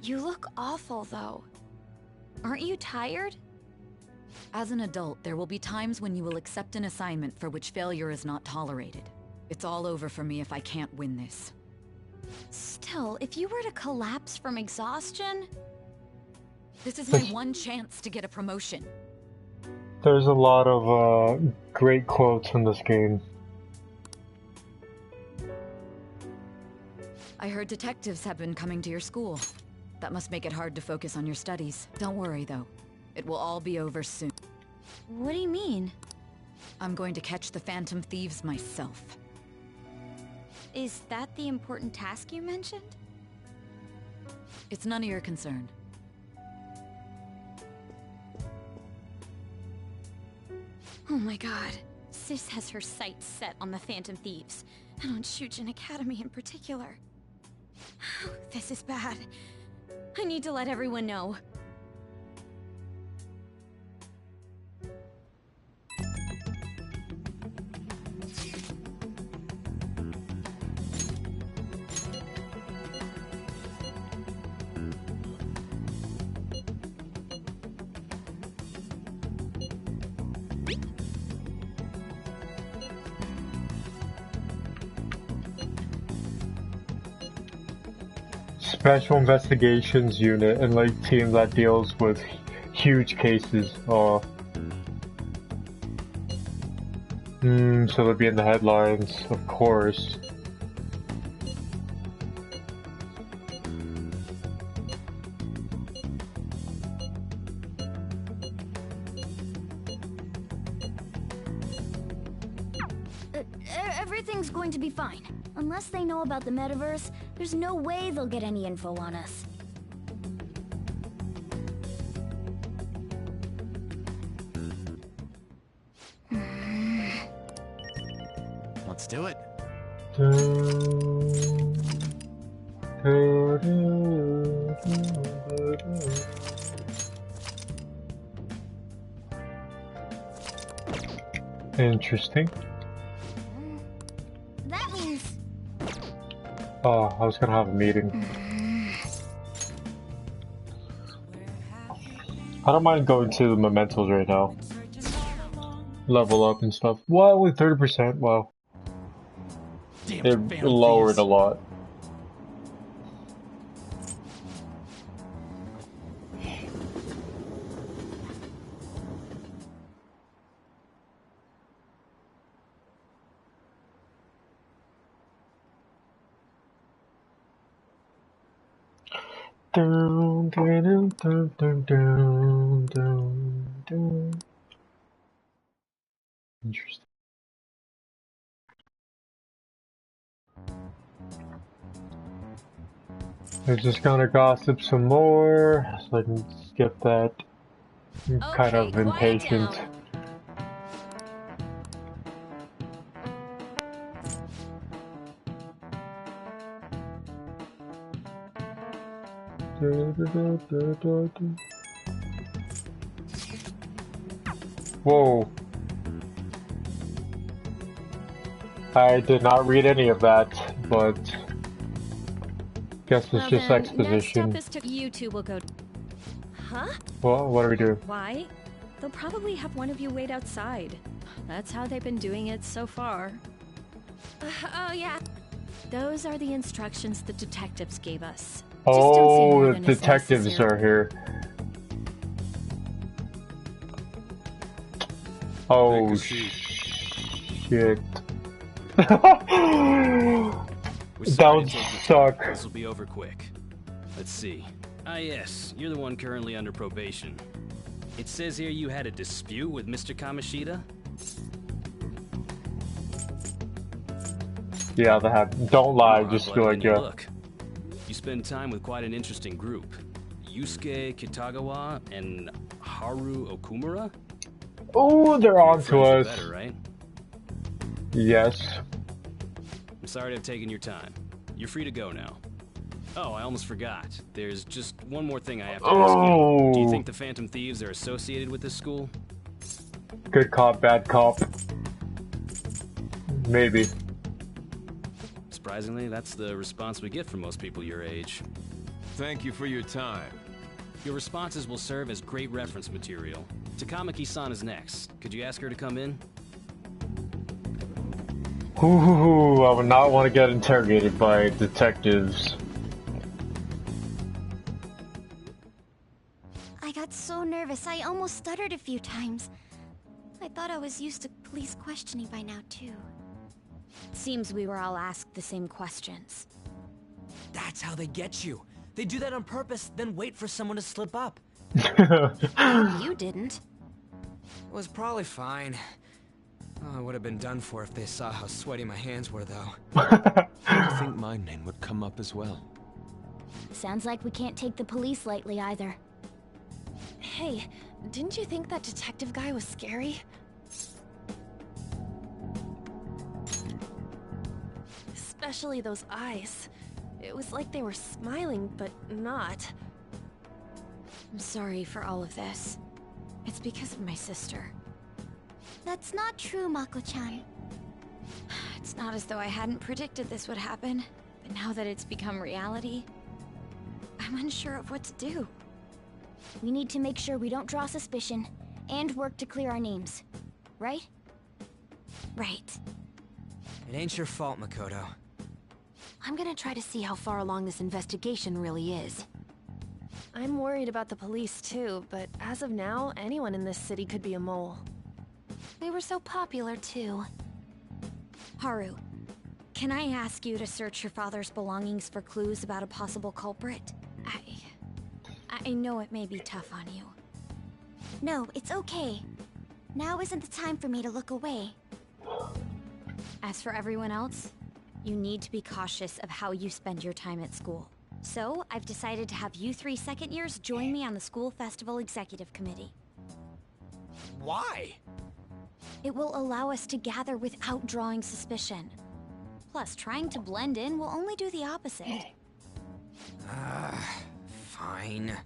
You look awful, though. Aren't you tired? As an adult, there will be times when you will accept an assignment for which failure is not tolerated. It's all over for me if I can't win this. Still, if you were to collapse from exhaustion... This is my one chance to get a promotion. There's a lot of great quotes in this game. I heard detectives have been coming to your school. That must make it hard to focus on your studies. Don't worry, though. It will all be over soon. What do you mean? I'm going to catch the Phantom Thieves myself. Is that the important task you mentioned? It's none of your concern. Oh my god. Sis has her sights set on the Phantom Thieves, and on Shujin Academy in particular. This is bad. I need to let everyone know. Special Investigations Unit and like team that deals with huge cases. So they'll be in the headlines, of course. Everything's going to be fine. Unless they know about the metaverse, there's no way they'll get any info on us. Let's do it. Interesting. That means... Oh, I was gonna have a meeting. I don't mind going to the mementos right now. Level up and stuff. Well, with 30%, wow. It lowered a lot. Down, down, down, down, down, down, down. Interesting. I'm just gonna gossip some more, so I can skip that. I'm kind of impatient. Whoa. I did not read any of that, but guess it's just exposition. Next up is you two will go. Huh? Well, what do we do? Why? They'll probably have one of you wait outside. That's how they've been doing it so far. Oh yeah. Those are the instructions the detectives gave us. Oh, the detectives are here. Oh, shit. That would suck. This will be over quick. Let's see. Ah yes, you're the one currently under probation. It says here you had a dispute with Mr. Kamishita? Yeah, they have. Don't lie, just feel like, yeah. Look, you spend time with quite an interesting group. Yusuke Kitagawa and Haru Okumura? Oh, they're on to us. Better, right? Yes. I'm sorry to have taken your time. You're free to go now. Oh, I almost forgot. There's just one more thing I have to ask you. Do you think the Phantom Thieves are associated with this school? Good cop, bad cop. Maybe. Surprisingly, that's the response we get from most people your age. Thank you for your time. Your responses will serve as great reference material. Takamaki-san is next. Could you ask her to come in? Ooh, I would not want to get interrogated by detectives. I got so nervous, I almost stuttered a few times. I thought I was used to police questioning by now, too. Seems we were all asked the same questions. That's how they get you. They do that on purpose, then wait for someone to slip up. You didn't. It was probably fine. Oh, I would have been done for if they saw how sweaty my hands were, though. I think my name would come up as well. Sounds like we can't take the police lightly either. Hey, didn't you think that detective guy was scary? Especially those eyes. It was like they were smiling, but not. I'm sorry for all of this. It's because of my sister. That's not true, Mako-chan. It's not as though I hadn't predicted this would happen, but now that it's become reality, I'm unsure of what to do. We need to make sure we don't draw suspicion, and work to clear our names. Right? Right. It ain't your fault, Makoto. I'm gonna try to see how far along this investigation really is. I'm worried about the police too, but as of now, anyone in this city could be a mole. They were so popular too. Haru, can I ask you to search your father's belongings for clues about a possible culprit? I know it may be tough on you. No, it's okay. Now isn't the time for me to look away. As for everyone else, you need to be cautious of how you spend your time at school. So, I've decided to have you 3 second years join me on the school festival executive committee. Why? It will allow us to gather without drawing suspicion. Plus, trying to blend in will only do the opposite. Fine.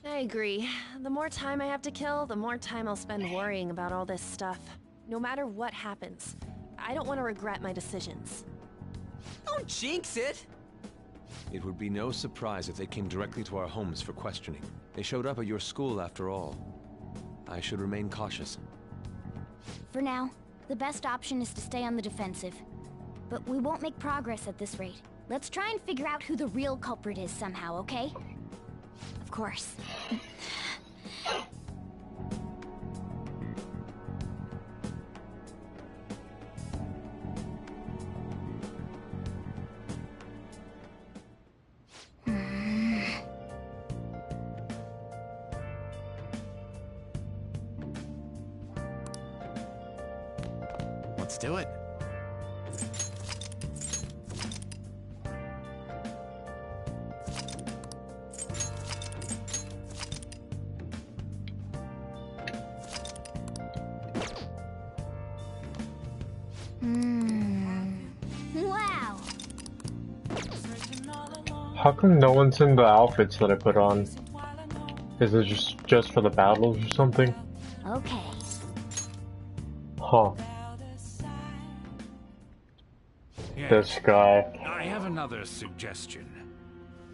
I agree. The more time I have to kill, the more time I'll spend worrying about all this stuff. No matter what happens, I don't want to regret my decisions. Don't jinx it! It would be no surprise if they came directly to our homes for questioning. They showed up at your school after all. I should remain cautious. For now, the best option is to stay on the defensive. But we won't make progress at this rate. Let's try and figure out who the real culprit is somehow, okay? Of course. Let's do it. Wow! How come no one's in the outfits that I put on? Is it just for the battles or something? Okay. Huh. Yes. This guy. I have another suggestion.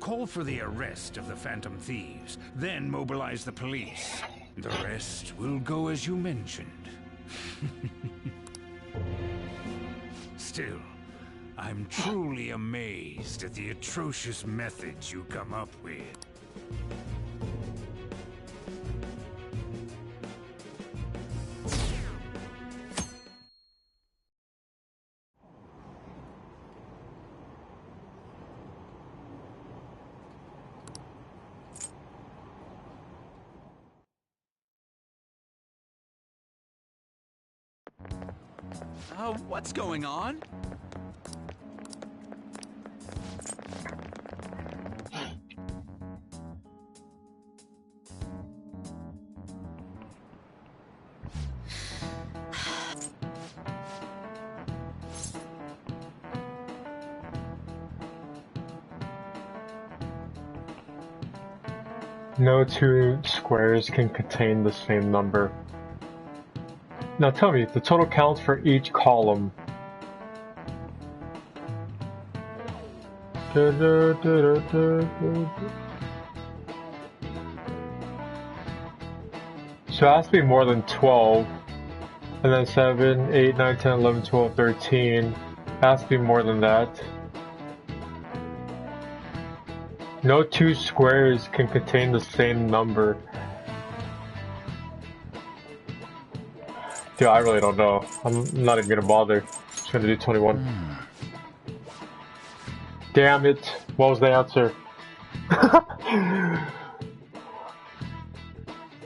Call for the arrest of the Phantom Thieves, then mobilize the police. The rest will go as you mentioned. Still, I'm truly amazed at the atrocious methods you come up with. What's going on? No two squares can contain the same number. Now tell me, the total counts for each column. So it has to be more than 12. And then 7, 8, 9, 10, 11, 12, 13. It has to be more than that. No two squares can contain the same number. Dude, I really don't know. I'm not even gonna bother. Just gonna do 21. Damn it! What was the answer?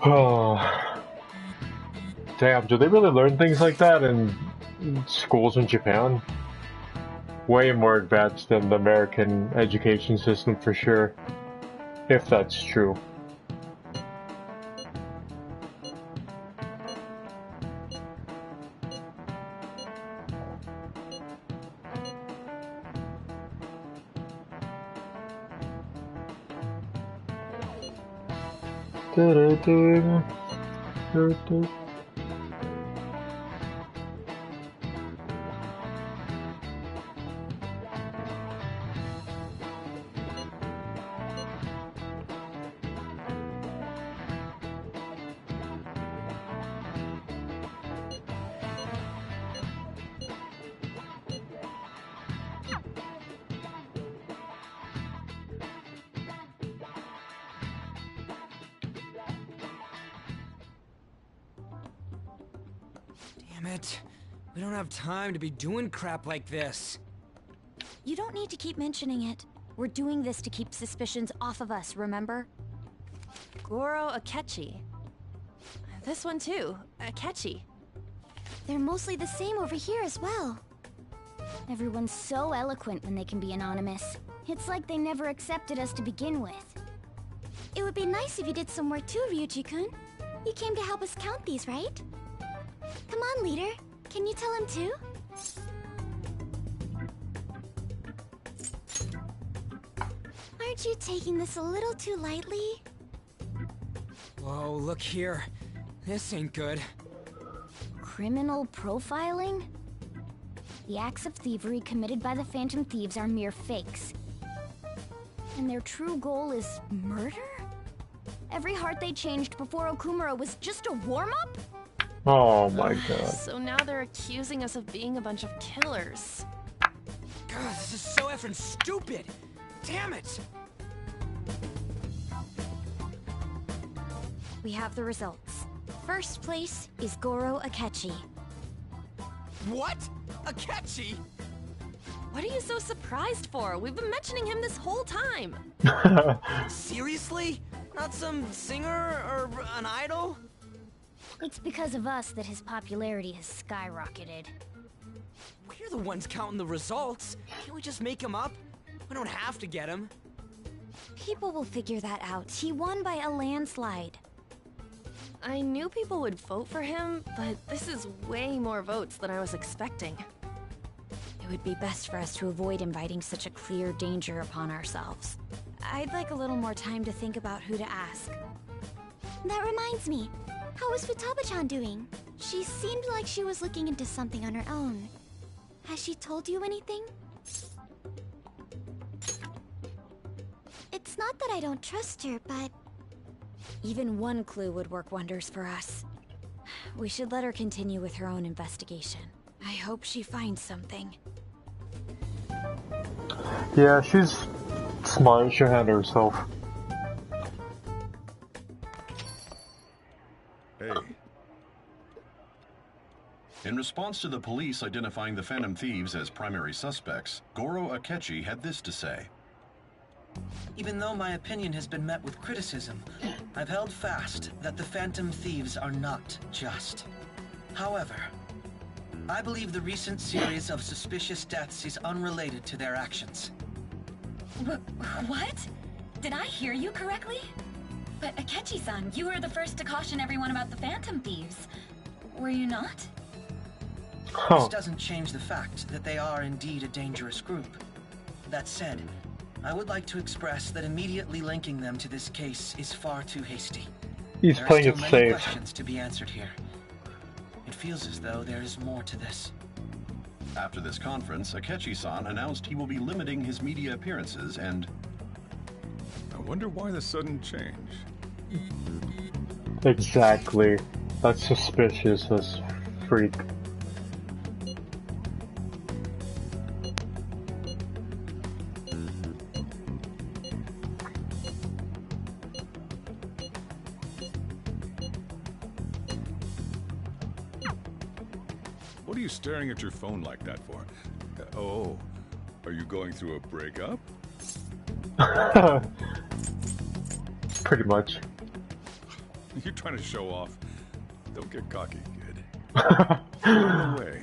Oh. Damn, do they really learn things like that in schools in Japan? Way more advanced than the American education system for sure. If that's true. Damn it. We don't have time to be doing crap like this. You don't need to keep mentioning it. We're doing this to keep suspicions off of us, remember? Goro Akechi. This one too, Akechi. They're mostly the same over here as well. Everyone's so eloquent when they can be anonymous. It's like they never accepted us to begin with. It would be nice if you did some work too, Ryuji-kun. You came to help us count these, right? Come on, leader. Can you tell him too? Aren't you taking this a little too lightly? Whoa, look here. This ain't good. Criminal profiling? The acts of thievery committed by the Phantom Thieves are mere fakes. And their true goal is murder? Every heart they changed before Okumura was just a warm-up? Oh my god. So now they're accusing us of being a bunch of killers. God, this is so effing stupid! Damn it! We have the results. First place is Goro Akechi. What? Akechi? What are you so surprised for? We've been mentioning him this whole time. Seriously? Not some singer or an idol? It's because of us that his popularity has skyrocketed. We're the ones counting the results. Can't we just make him up? We don't have to get him. People will figure that out. He won by a landslide. I knew people would vote for him, but this is way more votes than I was expecting. It It would be best for us to avoid inviting such a clear danger upon ourselves. I'd like a little more time to think about who to ask. That reminds me. How is Futaba-chan doing? She seemed like she was looking into something on her own. Has she told you anything? It's not that I don't trust her, but... Even one clue would work wonders for us. We should let her continue with her own investigation. I hope she finds something. Yeah, she's smart. She'll handle herself. Hey. In response to the police identifying the Phantom Thieves as primary suspects, Goro Akechi had this to say. Even though my opinion has been met with criticism, I've held fast that the Phantom Thieves are not just. However, I believe the recent series of suspicious deaths is unrelated to their actions. What? Did I hear you correctly? But Akechi-san, you were the first to caution everyone about the Phantom Thieves. Were you not? This doesn't change the fact that they are indeed a dangerous group. That said, I would like to express that immediately linking them to this case is far too hasty. He's playing it There are still safe. many questions to be answered here. It feels as though there is more to this. After this conference, Akechi-san announced he will be limiting his media appearances and... I wonder why the sudden change. Exactly. That's suspicious as freak. What are you staring at your phone like that for? Oh, are you going through a breakup? Pretty much. You're trying to show off. Don't get cocky, kid. By the way,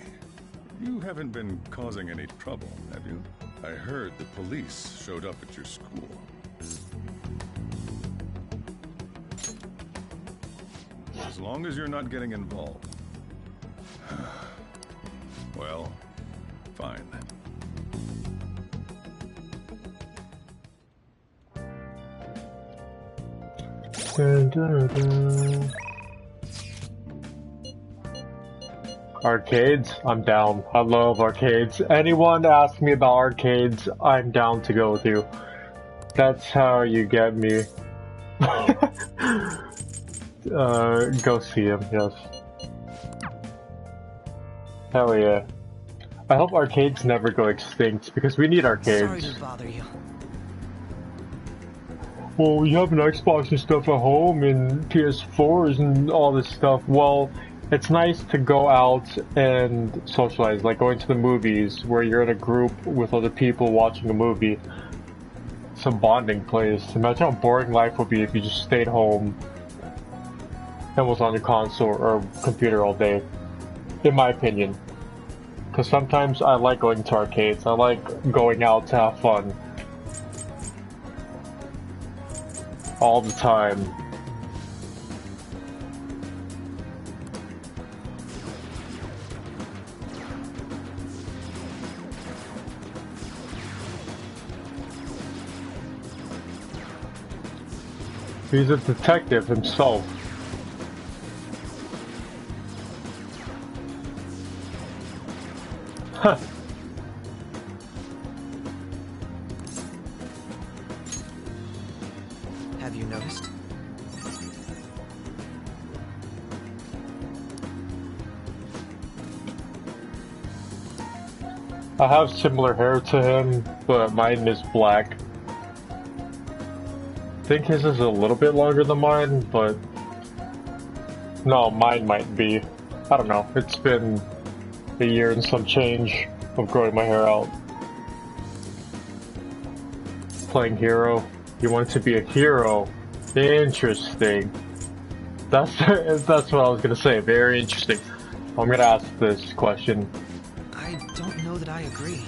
you haven't been causing any trouble, have you? I heard the police showed up at your school. As long as you're not getting involved. Well, fine then. Dun, dun, dun. Arcades? I'm down. I love arcades. Anyone ask me about arcades, I'm down to go with you. That's how you get me. Go see him, yes. Hell yeah. I hope arcades never go extinct, because we need arcades. Sorry to bother you. Well, we have an Xbox and stuff at home, and PS4s and all this stuff. Well, it's nice to go out and socialize, like going to the movies, where you're in a group with other people watching a movie. It's a bonding place. Imagine how boring life would be if you just stayed home and was on your console or computer all day. In my opinion. Because sometimes I like going to arcades. I like going out to have fun. All the time. He's a detective himself. Huh. Have you noticed? I have similar hair to him, but mine is black. I think his is a little bit longer than mine, but... No, mine might be. I don't know. It's been a year and some change of growing my hair out. Playing hero. You want to be a hero. Interesting. That's what I was gonna say. Very interesting. I'm gonna ask this question. I don't know that I agree.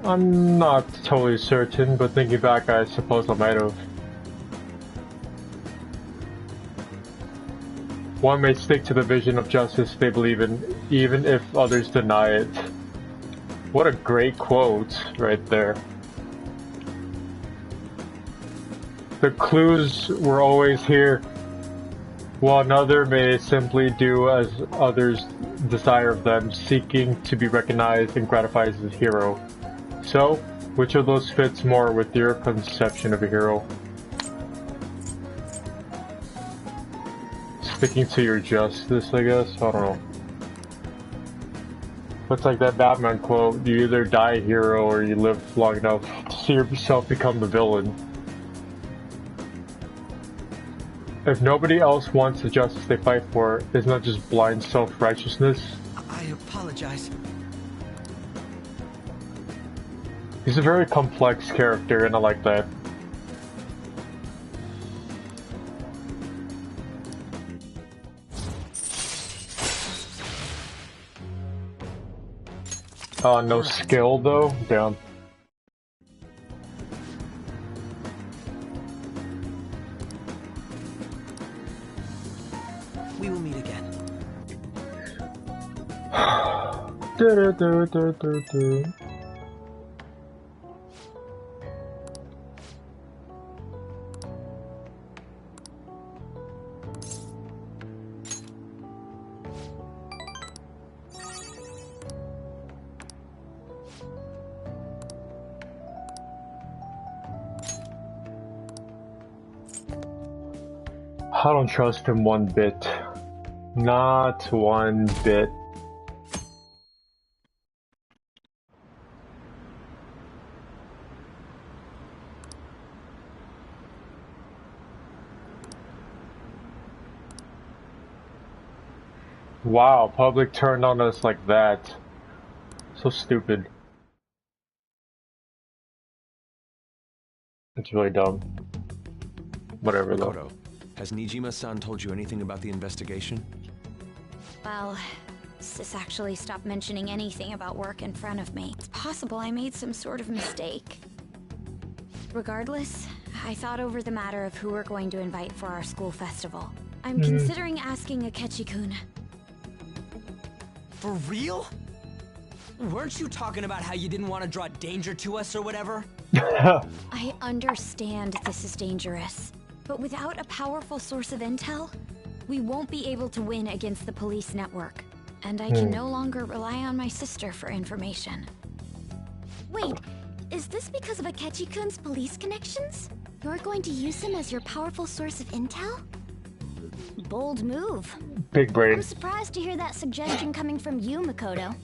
I'm not totally certain, but thinking back, I suppose I might have. One may stick to the vision of justice they believe in, even if others deny it. What a great quote right there. The clues were always here, while another may simply do as others desire of them, seeking to be recognized and gratified as a hero. So, which of those fits more with your conception of a hero? Sticking to your justice, I guess? I don't know. It's like that Batman quote, you either die a hero or you live long enough to see yourself become the villain. If nobody else wants the justice they fight for, isn't that just blind self-righteousness? I apologize. He's a very complex character, and I like that. No skill though? Damn. We will meet again. I don't trust him one bit. Not one bit. Wow, public turned on us like that. So stupid. It's really dumb. Whatever though. Makoto, has Nijima-san told you anything about the investigation? Well, Sis actually stopped mentioning anything about work in front of me. It's possible I made some sort of mistake. Regardless, I thought over the matter of who we're going to invite for our school festival. I'm considering asking Akechi-kun. For real? Weren't you talking about how you didn't want to draw danger to us or whatever? I understand this is dangerous, but without a powerful source of intel, we won't be able to win against the police network. And I can no longer rely on my sister for information. Wait, is this because of Akechi-kun's police connections? You're going to use him as your powerful source of intel? Bold move. Big brain. I'm surprised to hear that suggestion coming from you, Makoto.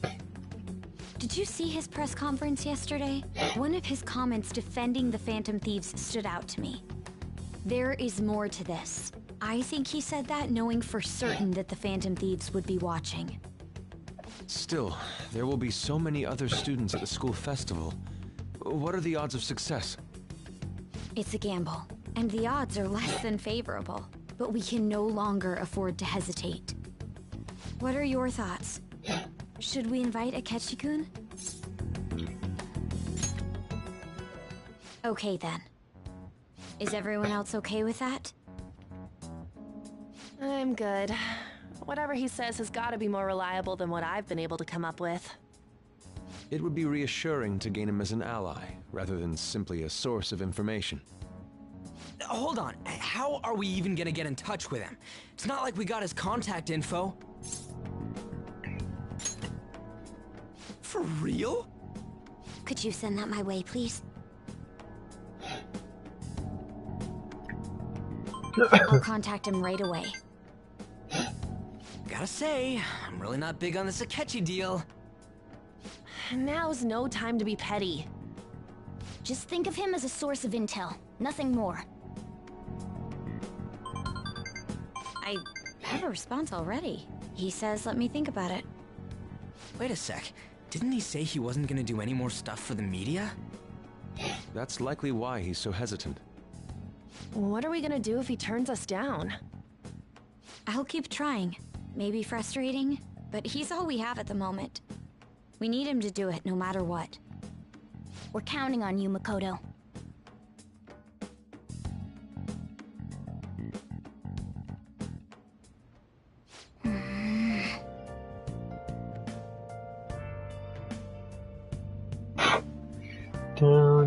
Did you see his press conference yesterday? One of his comments defending the Phantom Thieves stood out to me. There is more to this. I think he said that knowing for certain that the Phantom Thieves would be watching. Still, there will be so many other students at the school festival. What are the odds of success? It's a gamble, and the odds are less than favorable. But we can no longer afford to hesitate. What are your thoughts? Should we invite Akechi-kun? Okay then. Is everyone else okay with that? I'm good. Whatever he says has got to be more reliable than what I've been able to come up with. It would be reassuring to gain him as an ally, rather than simply a source of information. Hold on, how are we even gonna get in touch with him? It's not like we got his contact info. For real? Could you send that my way, please? I'll contact him right away. Gotta say, I'm really not big on this Akechi deal. Now's no time to be petty. Just think of him as a source of intel, nothing more. I have a response already. He says let me think about it. Wait a sec. Didn't he say he wasn't gonna do any more stuff for the media? That's likely why he's so hesitant. What are we gonna do if he turns us down? I'll keep trying. Maybe frustrating, but he's all we have at the moment. We need him to do it no matter what. We're counting on you, Makoto.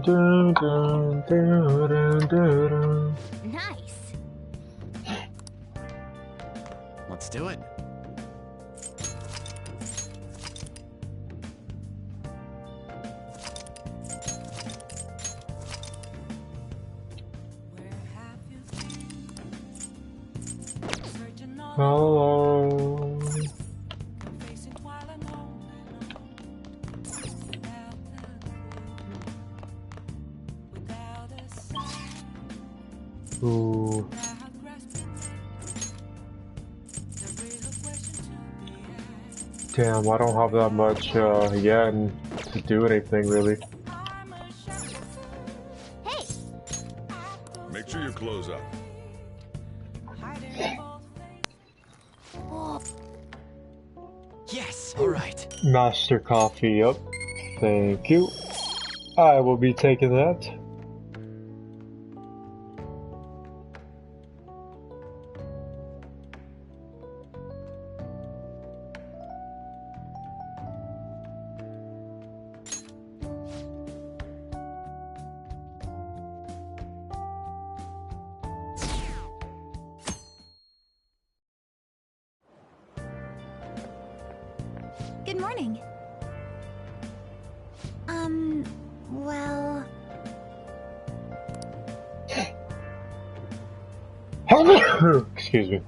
Nice. Let's do it. Hello. Ooh. Damn, I don't have that much yen to do anything really. Hey. Make sure you close up. Yes, all right. Master coffee, yep. Thank you. I will be taking that. Good morning. Well... Excuse me.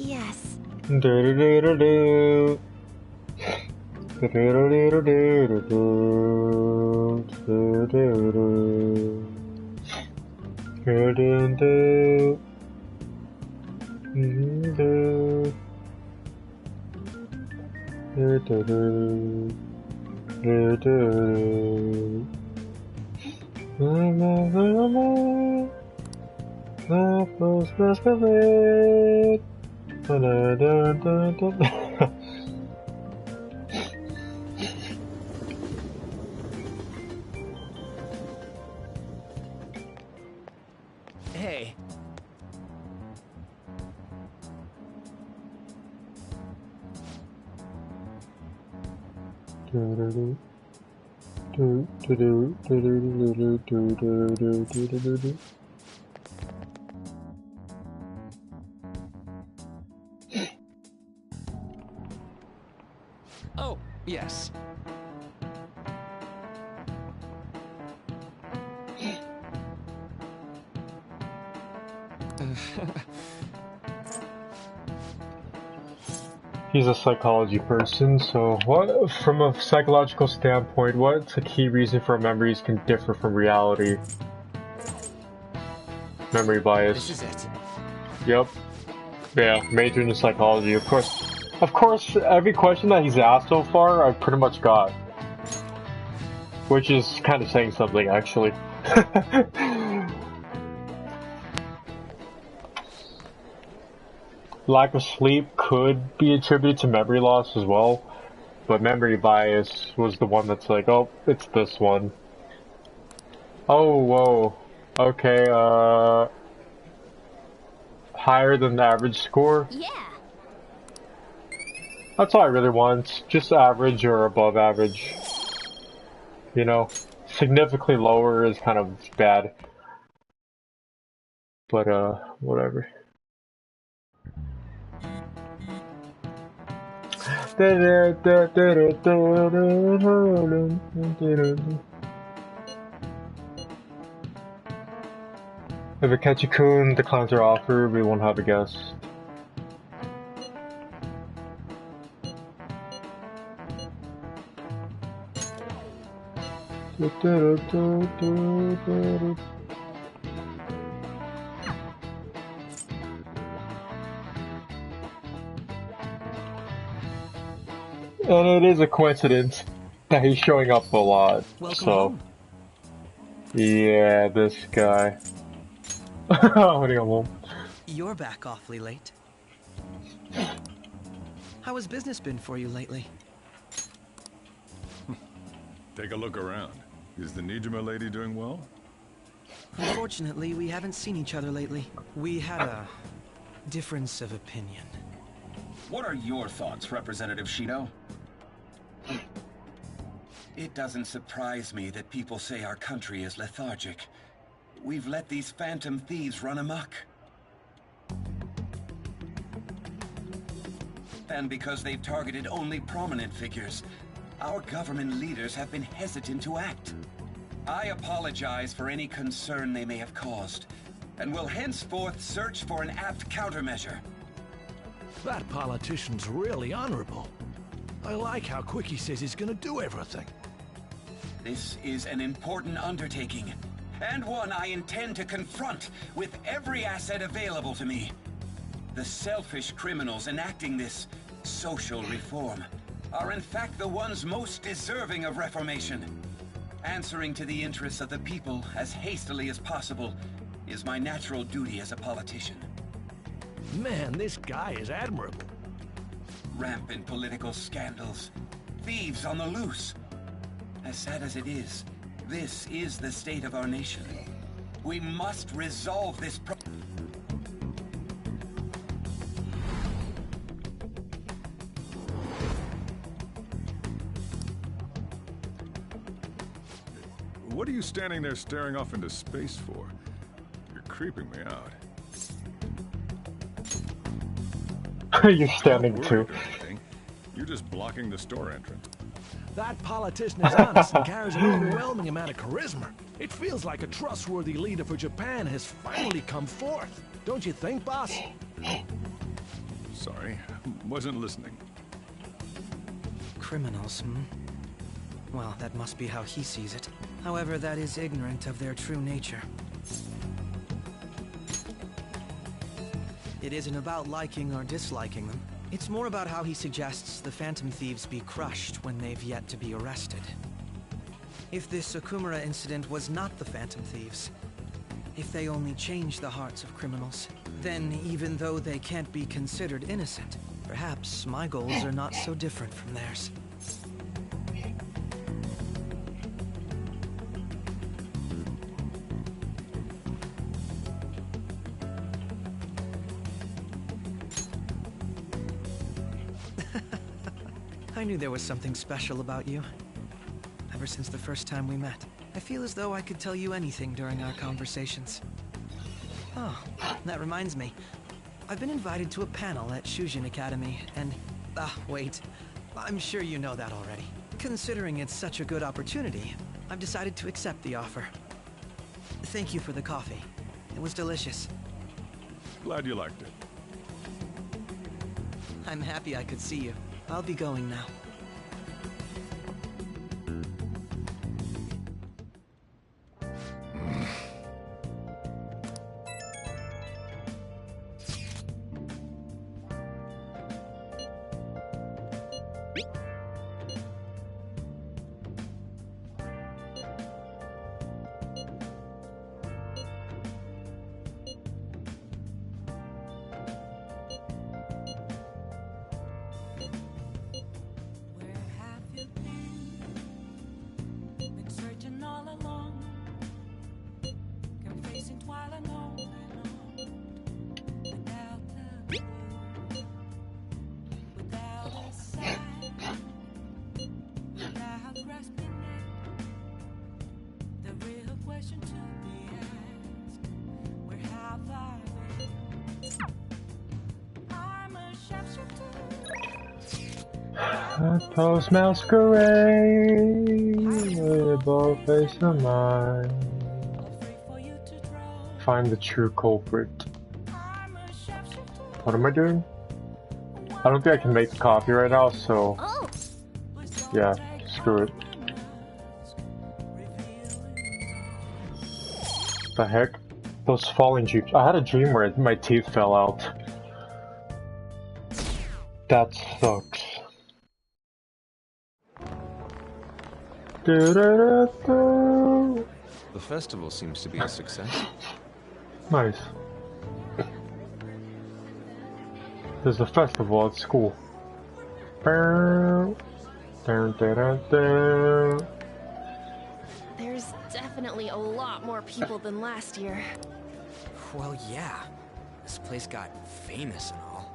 Yes. Hey. Oh, yes. He's a psychology person, so what, from a psychological standpoint, what's a key reason for memories can differ from reality? Memory bias. This is it. Yep. Yeah, majoring in psychology, of course. Of course, every question that he's asked so far, I've pretty much got. Which is kind of saying something, actually. Lack of sleep could be attributed to memory loss as well, but memory bias was the one that's like, oh, it's this one. Oh, whoa. Okay, higher than the average score? Yeah. That's all I really want, just average or above average. You know, significantly lower is kind of bad. But, whatever. If a Ketchikun declines our offer, we won't have a guest. And it is a coincidence that he's showing up a lot. Welcome so, home. Yeah, this guy. You're back awfully late. How has business been for you lately? Take a look around. Is the Nijima lady doing well? Unfortunately, we haven't seen each other lately. We had a difference of opinion. What are your thoughts, Representative Shido? It doesn't surprise me that people say our country is lethargic. We've let these phantom thieves run amok. And because they've targeted only prominent figures, our government leaders have been hesitant to act. I apologize for any concern they may have caused, and will henceforth search for an apt countermeasure. That politician's really honorable. I like how quick he says he's gonna do everything. This is an important undertaking, and one I intend to confront with every asset available to me. The selfish criminals enacting this social reform are in fact the ones most deserving of reformation. Answering to the interests of the people as hastily as possible is my natural duty as a politician. Man, this guy is admirable. Rampant political scandals, thieves on the loose. As sad as it is, this is the state of our nation. We must resolve this problem. What are you standing there staring off into space for? You're creeping me out. You're standing too. You're just blocking the store entrance. That politician is honest and carries an overwhelming amount of charisma. It feels like a trustworthy leader for Japan has finally come forth. Don't you think, boss? Sorry, wasn't listening. Criminals, hmm? Well, that must be how he sees it. However, that is ignorant of their true nature. It isn't about liking or disliking them. It's more about how he suggests the Phantom Thieves be crushed when they've yet to be arrested. If this Okumura incident was not the Phantom Thieves, if they only change the hearts of criminals, then even though they can't be considered innocent, perhaps my goals are not so different from theirs. I knew there was something special about you. Ever since the first time we met, I feel as though I could tell you anything during our conversations. Oh, that reminds me. I've been invited to a panel at Shujin Academy, and... wait. I'm sure you know that already. Considering it's such a good opportunity, I've decided to accept the offer. Thank you for the coffee. It was delicious. Glad you liked it. I'm happy I could see you. I'll be going now. Post masquerade, both face of mine. Find the true culprit. What am I doing? I don't think I can make the coffee right now, so yeah, screw it. The heck? Those falling dreams. I had a dream where my teeth fell out. That sucks. The festival seems to be a success. Nice. There's a festival at school. There's definitely definitely a lot more people than last year. Well, yeah. This place got famous and all.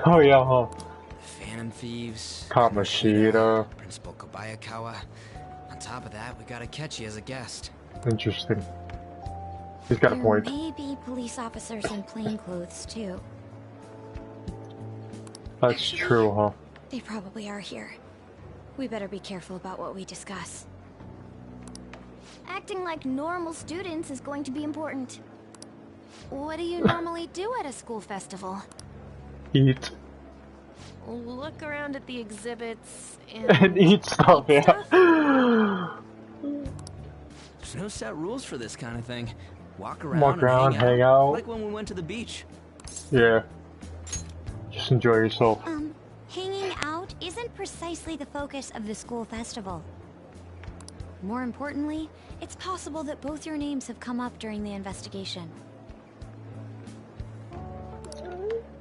Oh yeah, huh? The Phantom Thieves, Kamoshida. Principal Kobayakawa. On top of that, we got Akechi as a guest. Interesting. He's got a point. There may be police officers in plainclothes, too. That's true, huh? They probably are here. We better be careful about what we discuss. Acting like normal students is going to be important. What do you normally do at a school festival? Eat. Look around at the exhibits And eat stuff, yeah. There's no set rules for this kind of thing. Walk around, hang out. Like when we went to the beach. Yeah. Just enjoy yourself. Hanging out isn't precisely the focus of the school festival. More importantly, it's possible that both your names have come up during the investigation.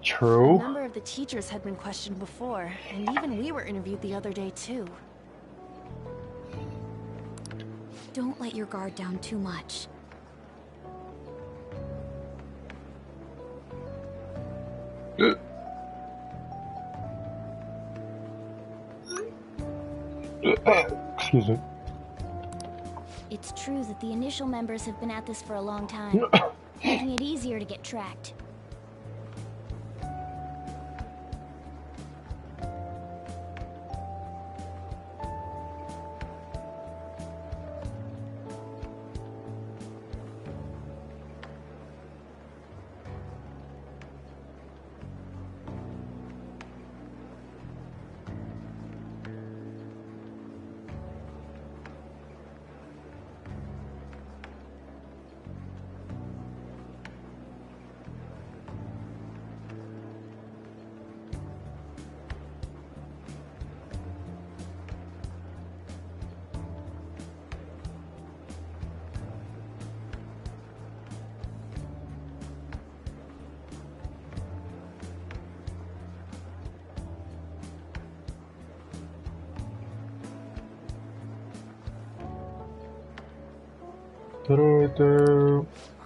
True. A number of the teachers had been questioned before, and even we were interviewed the other day too. Don't let your guard down too much. Excuse me. It's true that the initial members have been at this for a long time, making it easier to get tracked.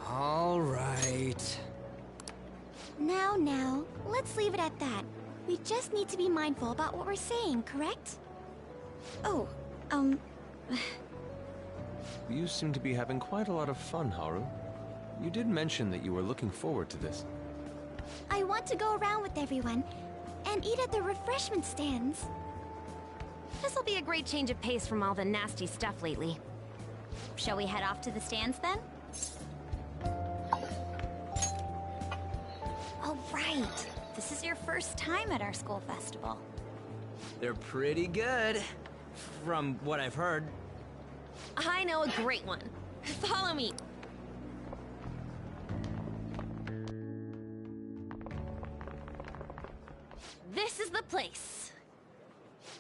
All right. Now, let's leave it at that. We just need to be mindful about what we're saying, correct? Oh, You seem to be having quite a lot of fun, Haru. You did mention that you were looking forward to this. I want to go around with everyone and eat at the refreshment stands. This'll be a great change of pace from all the nasty stuff lately. shall we head off to the stands then? Oh, right. This is your first time at our school festival. They're pretty good, from what I've heard. I know a great one. Follow me. This is the place.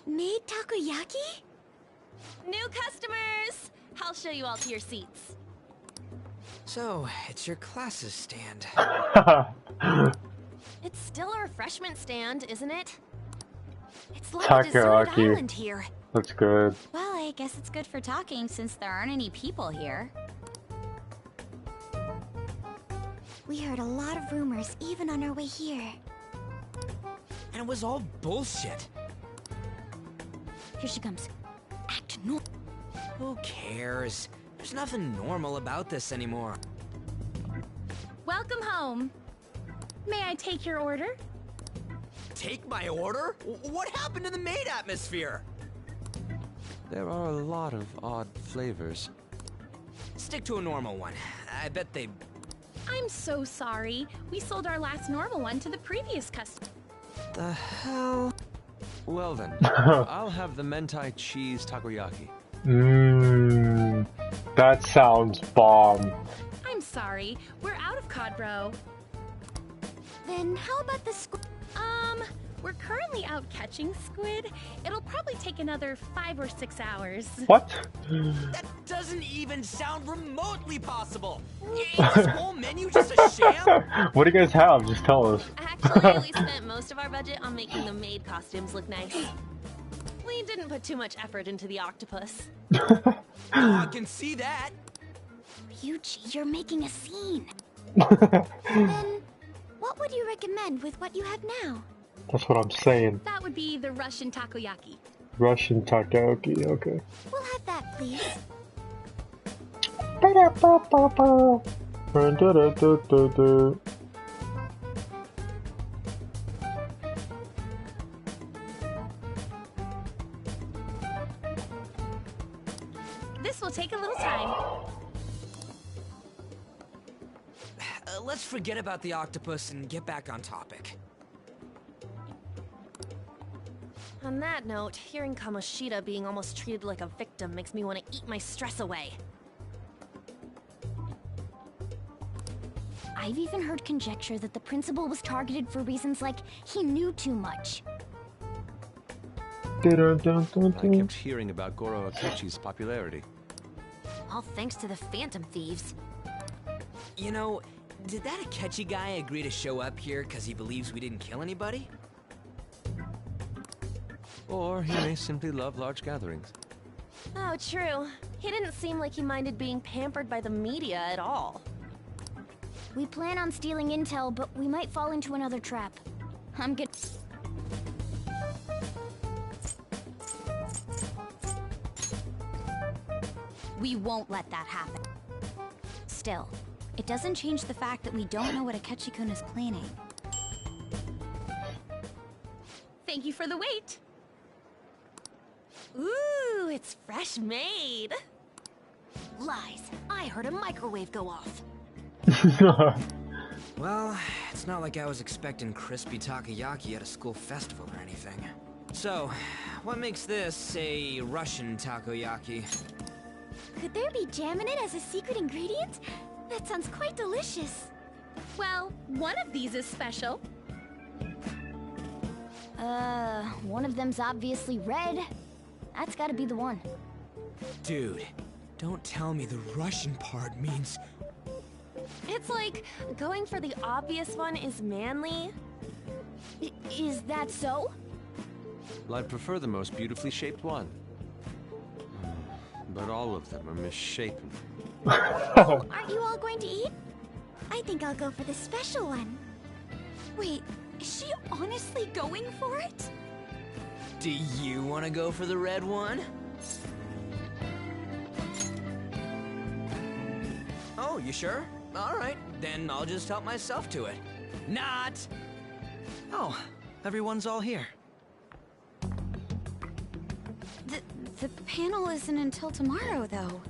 Made takoyaki? New customers! I'll show you all to your seats. So, it's your class's stand. It's still a refreshment stand, isn't it? It's like a deserted island here. That's good. Well, I guess it's good for talking since there aren't any people here. We heard a lot of rumors even on our way here. And it was all bullshit. Here she comes. Act normal. Who cares? There's nothing normal about this anymore. Welcome home. May I take your order? Take my order? What happened to the maid atmosphere? There are a lot of odd flavors. Stick to a normal one. I bet they... I'm so sorry. We sold our last normal one to the previous customer. The hell? Well then, I'll have the mentai cheese takoyaki. Mmm, that sounds bomb. I'm sorry. We're out of cod roe. Then how about the squid? We're currently out catching squid. It'll probably take another 5 or 6 hours. What? That doesn't even sound remotely possible. Is this whole menu just a sham? What do you guys have? Just tell us. Actually, we spent most of our budget on making the maid costumes look nice. We didn't put too much effort into the octopus. I can see that. Yuji, you're making a scene. Then, what would you recommend with what you have now? That's what I'm saying. That would be the Russian takoyaki. Russian takoyaki, okay. We'll have that, please. This will take a little time. Let's forget about the octopus and get back on topic. On that note, hearing Kamoshida being almost treated like a victim makes me want to eat my stress away. I've even heard conjecture that the principal was targeted for reasons like he knew too much. I kept hearing about Goro Akechi's popularity. All thanks to the Phantom Thieves. You know, did that Akechi guy agree to show up here because he believes we didn't kill anybody? Or he may simply love large gatherings. Oh, true. He didn't seem like he minded being pampered by the media at all. We plan on stealing intel, but we might fall into another trap. I'm good. We won't let that happen. Still, it doesn't change the fact that we don't know what Akechi-kun is planning. Thank you for the wait. Ooh, it's fresh made. Lies. I heard a microwave go off. Well, it's not like I was expecting crispy takoyaki at a school festival or anything. So, what makes this a Russian takoyaki? Could there be jam in it as a secret ingredient? That sounds quite delicious. Well, one of these is special. One of them's obviously red. That's gotta be the one. Dude, don't tell me the Russian part means... It's like, going for the obvious one is manly. Is that so? Well, I'd prefer the most beautifully shaped one. But all of them are misshapen. Oh, aren't you all going to eat? I think I'll go for the special one. Wait, is she honestly going for it? Do you want to go for the red one? Oh, you sure? Alright, then I'll just help myself to it. Not! Oh, everyone's all here. The panel isn't until tomorrow, though.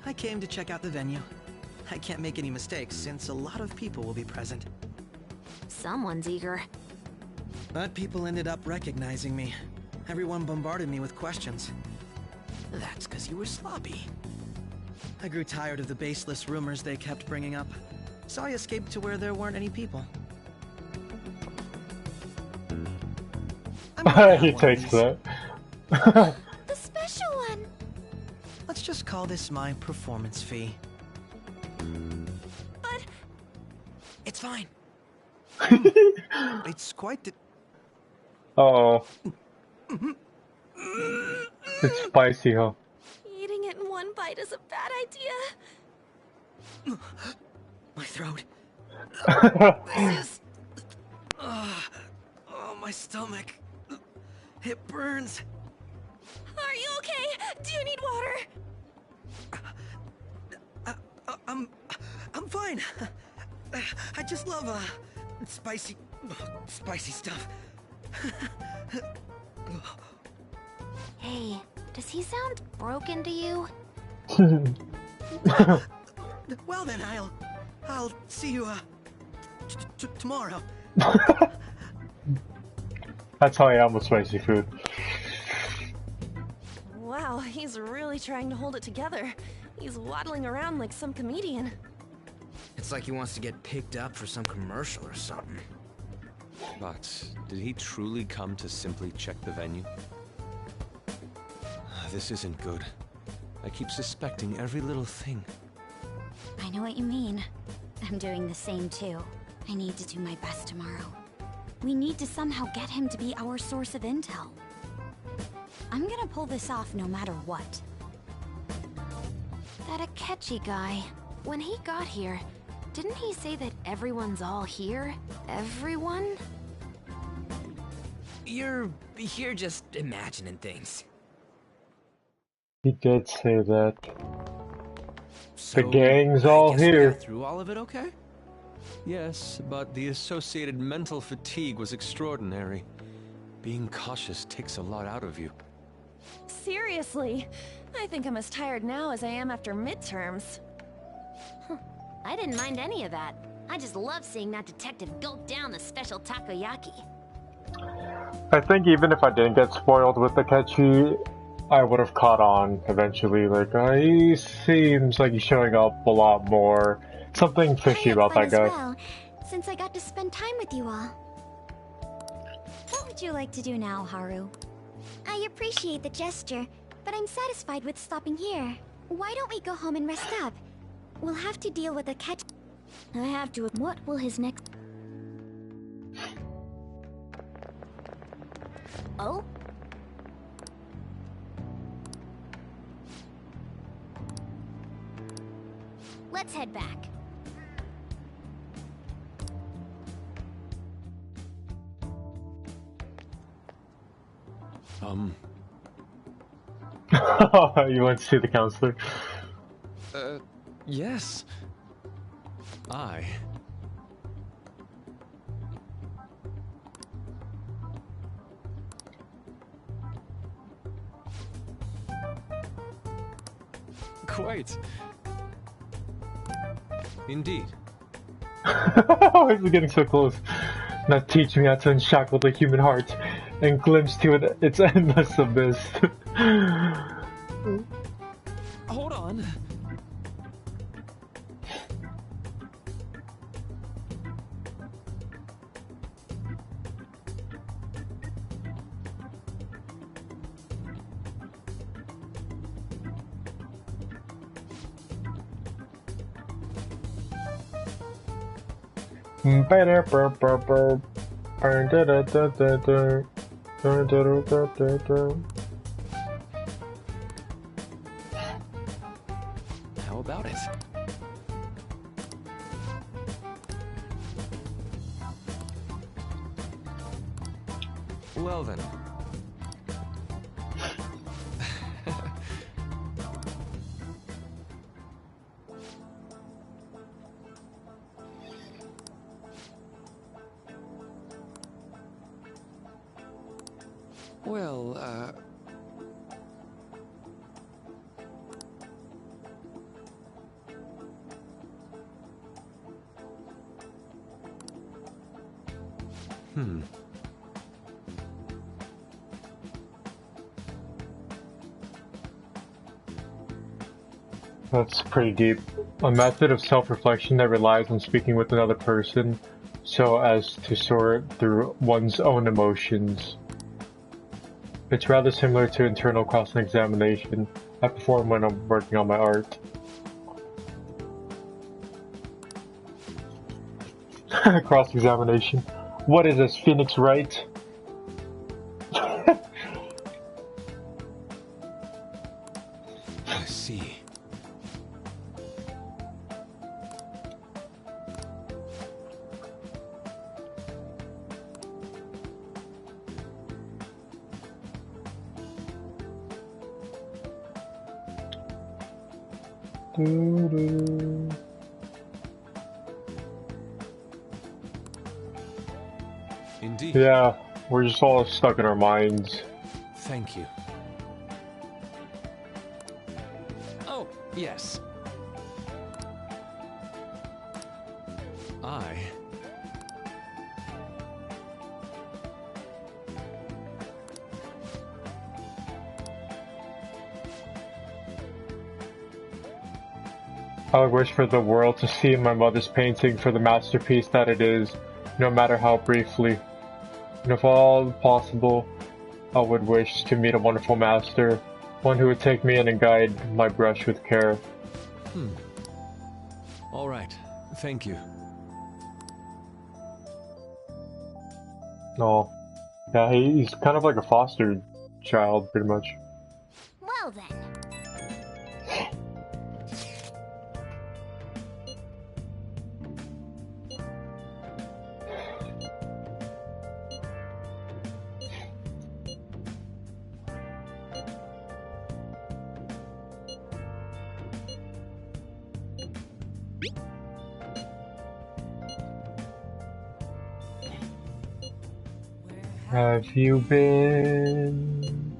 I came to check out the venue. I can't make any mistakes since a lot of people will be present. Someone's eager. But people ended up recognizing me. Everyone bombarded me with questions. That's because you were sloppy. I grew tired of the baseless rumors they kept bringing up, so I escaped to where there weren't any people. He takes that. The special one! Let's just call this my performance fee. But... it's fine. It's quite the... Uh-oh. It's spicy, huh? Eating it in one bite is a bad idea. My throat. This is... oh, my stomach. It burns. Are you okay? Do you need water? I'm fine. I just love spicy stuff. Hey, does he sound broken to you? Well then, I'll see you tomorrow. That's how I am with spicy food. Wow, he's really trying to hold it together. He's waddling around like some comedian. It's like he wants to get picked up for some commercial or something. But did he truly come to simply check the venue? This isn't good. I keep suspecting every little thing. I know what you mean. I'm doing the same too. I need to do my best tomorrow. We need to somehow get him to be our source of intel. I'm gonna pull this off no matter what. That Akechi guy. When he got here, didn't he say that everyone's all here? Everyone? You're just imagining things. He did say that. So, The gang's I all guess we here. got through all of it okay? Yes, but the associated mental fatigue was extraordinary. Being cautious takes a lot out of you. Seriously, I think I'm as tired now as I am after midterms. I didn't mind any of that. I just love seeing that detective gulp down the special takoyaki. I think even if I didn't get spoiled with Akechi, I would have caught on eventually. Like, he seems like he's showing up a lot more. Something fishy about that guy. Well, since I got to spend time with you all. What would you like to do now, Haru? I appreciate the gesture, but I'm satisfied with stopping here. Why don't we go home and rest up? We'll have to deal with the catch. I have to. What will his next? Oh? Let's head back. You went to see the counselor? Yes. Quite. Indeed. Why is he getting so close? Now teach me how to unshackle the human heart and glimpse to it its endless abyss. Hold on. How about it? Well then. Well, That's pretty deep. A method of self-reflection that relies on speaking with another person so as to sort through one's own emotions. It's rather similar to internal cross-examination I perform when I'm working on my art. Cross-examination. What is this, Phoenix Wright? I see. Indeed. Yeah, we're just all stuck in our minds. Thank you. Oh, yes. I would wish for the world to see my mother's painting for the masterpiece that it is, no matter how briefly. And if all possible, I would wish to meet a wonderful master, one who would take me in and guide my brush with care. All right. Thank you. Oh. Yeah, he's kind of like a foster child, pretty much. Well then. have you been?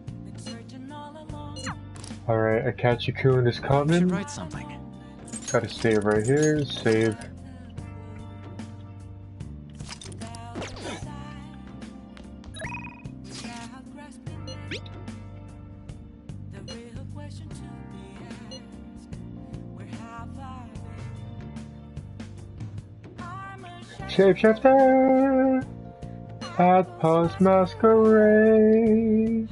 Alright, Akachi-kun is coming. Should write something. Gotta save right here, save. Shapeshifter at Post Masquerade.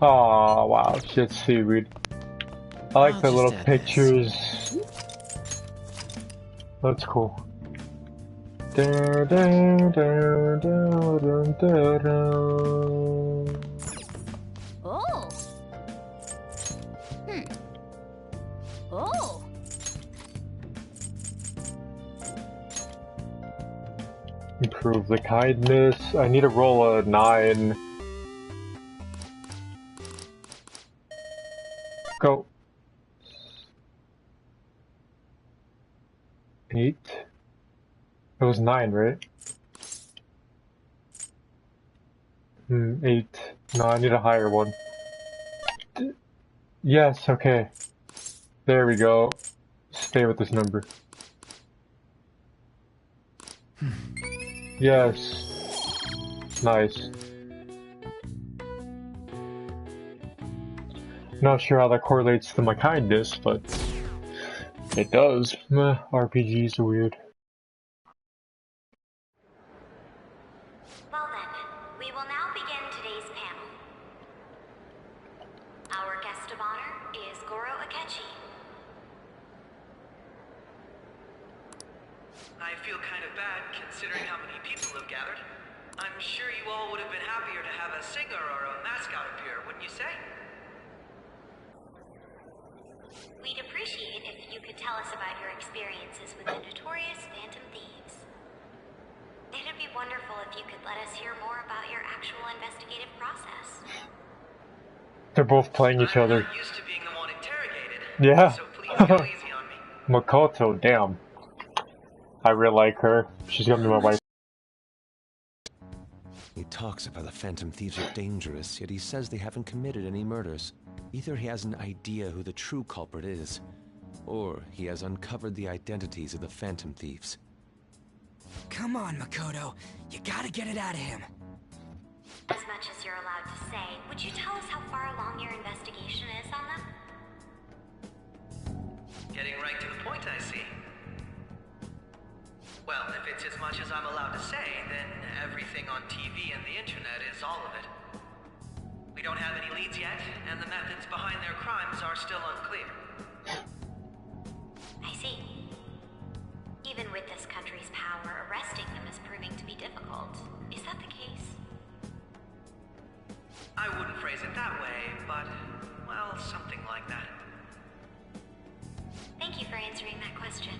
Oh wow, shit seaweed. I like the little pictures. That's cool. Da, da, da, da, da, da, da. Oh. Oh. Improve the kindness. I need to roll a 9. Go. 8. It was 9, right? 8. No, I need a higher one. Yes, okay. There we go. Stay with this number. Yes. Nice. Not sure how that correlates to my kindness, but it does. RPGs are weird. Well then, we will now begin today's panel. Our guest of honor is Goro Akechi. I feel kind of bad considering how many people have gathered. I'm sure you all would have been happier to have a singer or a mascot appear, wouldn't you say? We'd appreciate if you could tell us about your experiences with the notorious Phantom Thieves. It'd be wonderful if you could let us hear more about your actual investigative process. They're both playing each other. I'm used to being the one interrogated. Yeah. So please go easy on me. Makoto, damn. I really like her. She's gonna be my wife. He talks about the Phantom Thieves are dangerous, yet he says they haven't committed any murders. Either he has an idea who the true culprit is, or he has uncovered the identities of the Phantom Thieves. Come on, Makoto. You gotta get it out of him. As much as you're allowed to say, would you tell us how far along your investigation is on them? Getting right to the point, I see. Well, if it's as much as I'm allowed to say, then everything on TV and the internet is all of it. We don't have any leads yet, and the methods behind their crimes are still unclear. I see. Even with this country's power, arresting them is proving to be difficult. Is that the case? I wouldn't phrase it that way, but, well, something like that. Thank you for answering that question.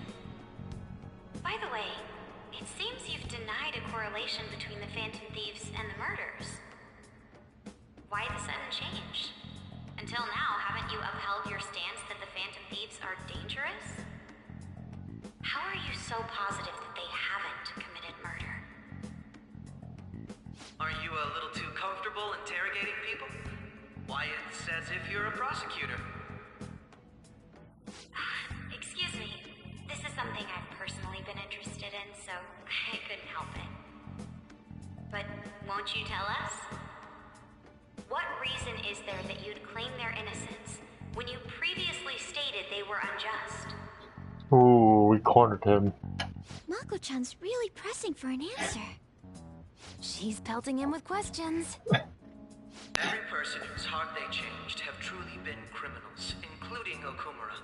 By the way, it seems you've denied a correlation between the Phantom Thieves and the murders. Why the sudden change? Until now, haven't you upheld your stance that the Phantom Thieves are dangerous? How are you so positive that they haven't committed murder? Are you a little too comfortable interrogating people? Why, it's as if you're a prosecutor. Excuse me. This is something I've personally been interested in, so I couldn't help it. But won't you tell us? What reason is there that you'd claim their innocence when you previously stated they were unjust? Ooh, we cornered him. Mako-chan's really pressing for an answer. She's pelting him with questions. Every person whose heart they changed have truly been criminals, including Okumura.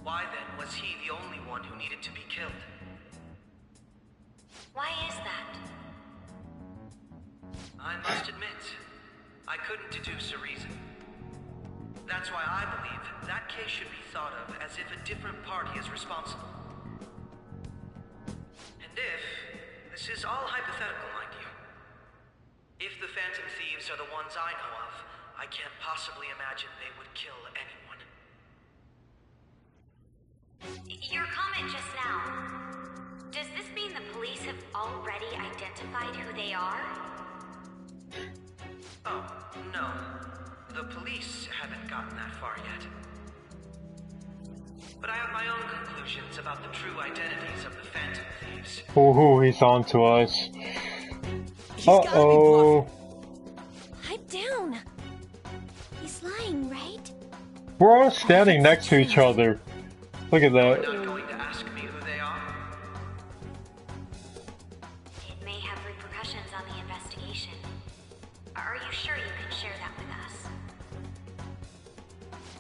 Why then was he the only one who needed to be killed? Why is that? I must admit, I couldn't deduce a reason. That's why I believe that case should be thought of as if a different party is responsible. And if this This is all hypothetical, mind you. If the Phantom Thieves are the ones I know of, I can't possibly imagine they would kill anyone. Your comment just now, does this mean the police have already identified who they are? Oh, no. The police haven't gotten that far yet. But I have my own conclusions about the true identities of the Phantom Thieves. Ooh, he's on to us. Uh-oh. Pipe down. He's lying, right? We're all standing next to each other. Look at that. You're not going to ask me who they are? It may have repercussions on the investigation. Are you sure you can share that with us?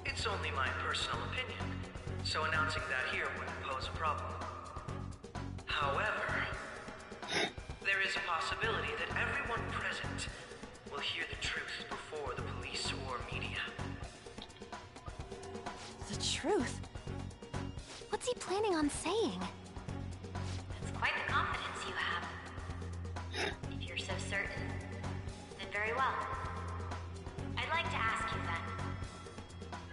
It's only my personal opinion, so announcing that here wouldn't pose a problem. However, there is a possibility that everyone present will hear the truth before the police or media. The truth? What's he planning on saying? That's quite the confidence you have. If you're so certain, then very well. I'd like to ask you then,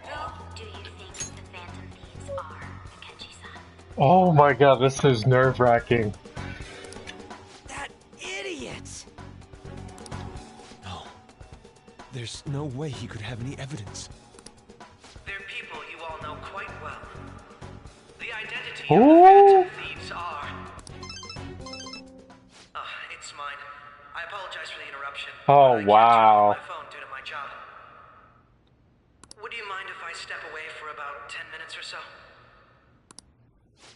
who do you think the Phantom Thieves are, Akechi-san? Oh my god, this is nerve-wracking. That idiot! No. There's no way he could have any evidence. They're people you all know quite well. The identity Ooh. of the Phantom Thieves are... it's mine. I apologize for the interruption. Oh, wow. My phone due to my job. Would you mind if I step away for about 10 minutes or so?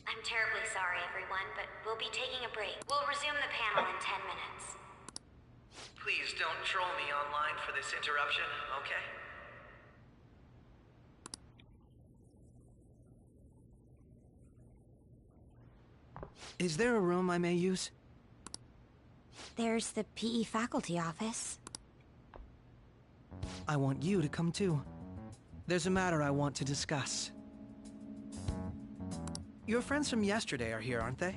I'm terribly sorry, everyone, but we'll be taking a break. We'll resume the panel in 10 minutes. Please don't troll me online for this interruption, okay? Is there a room I may use? There's the PE faculty office. I want you to come too. There's a matter I want to discuss. Your friends from yesterday are here, aren't they?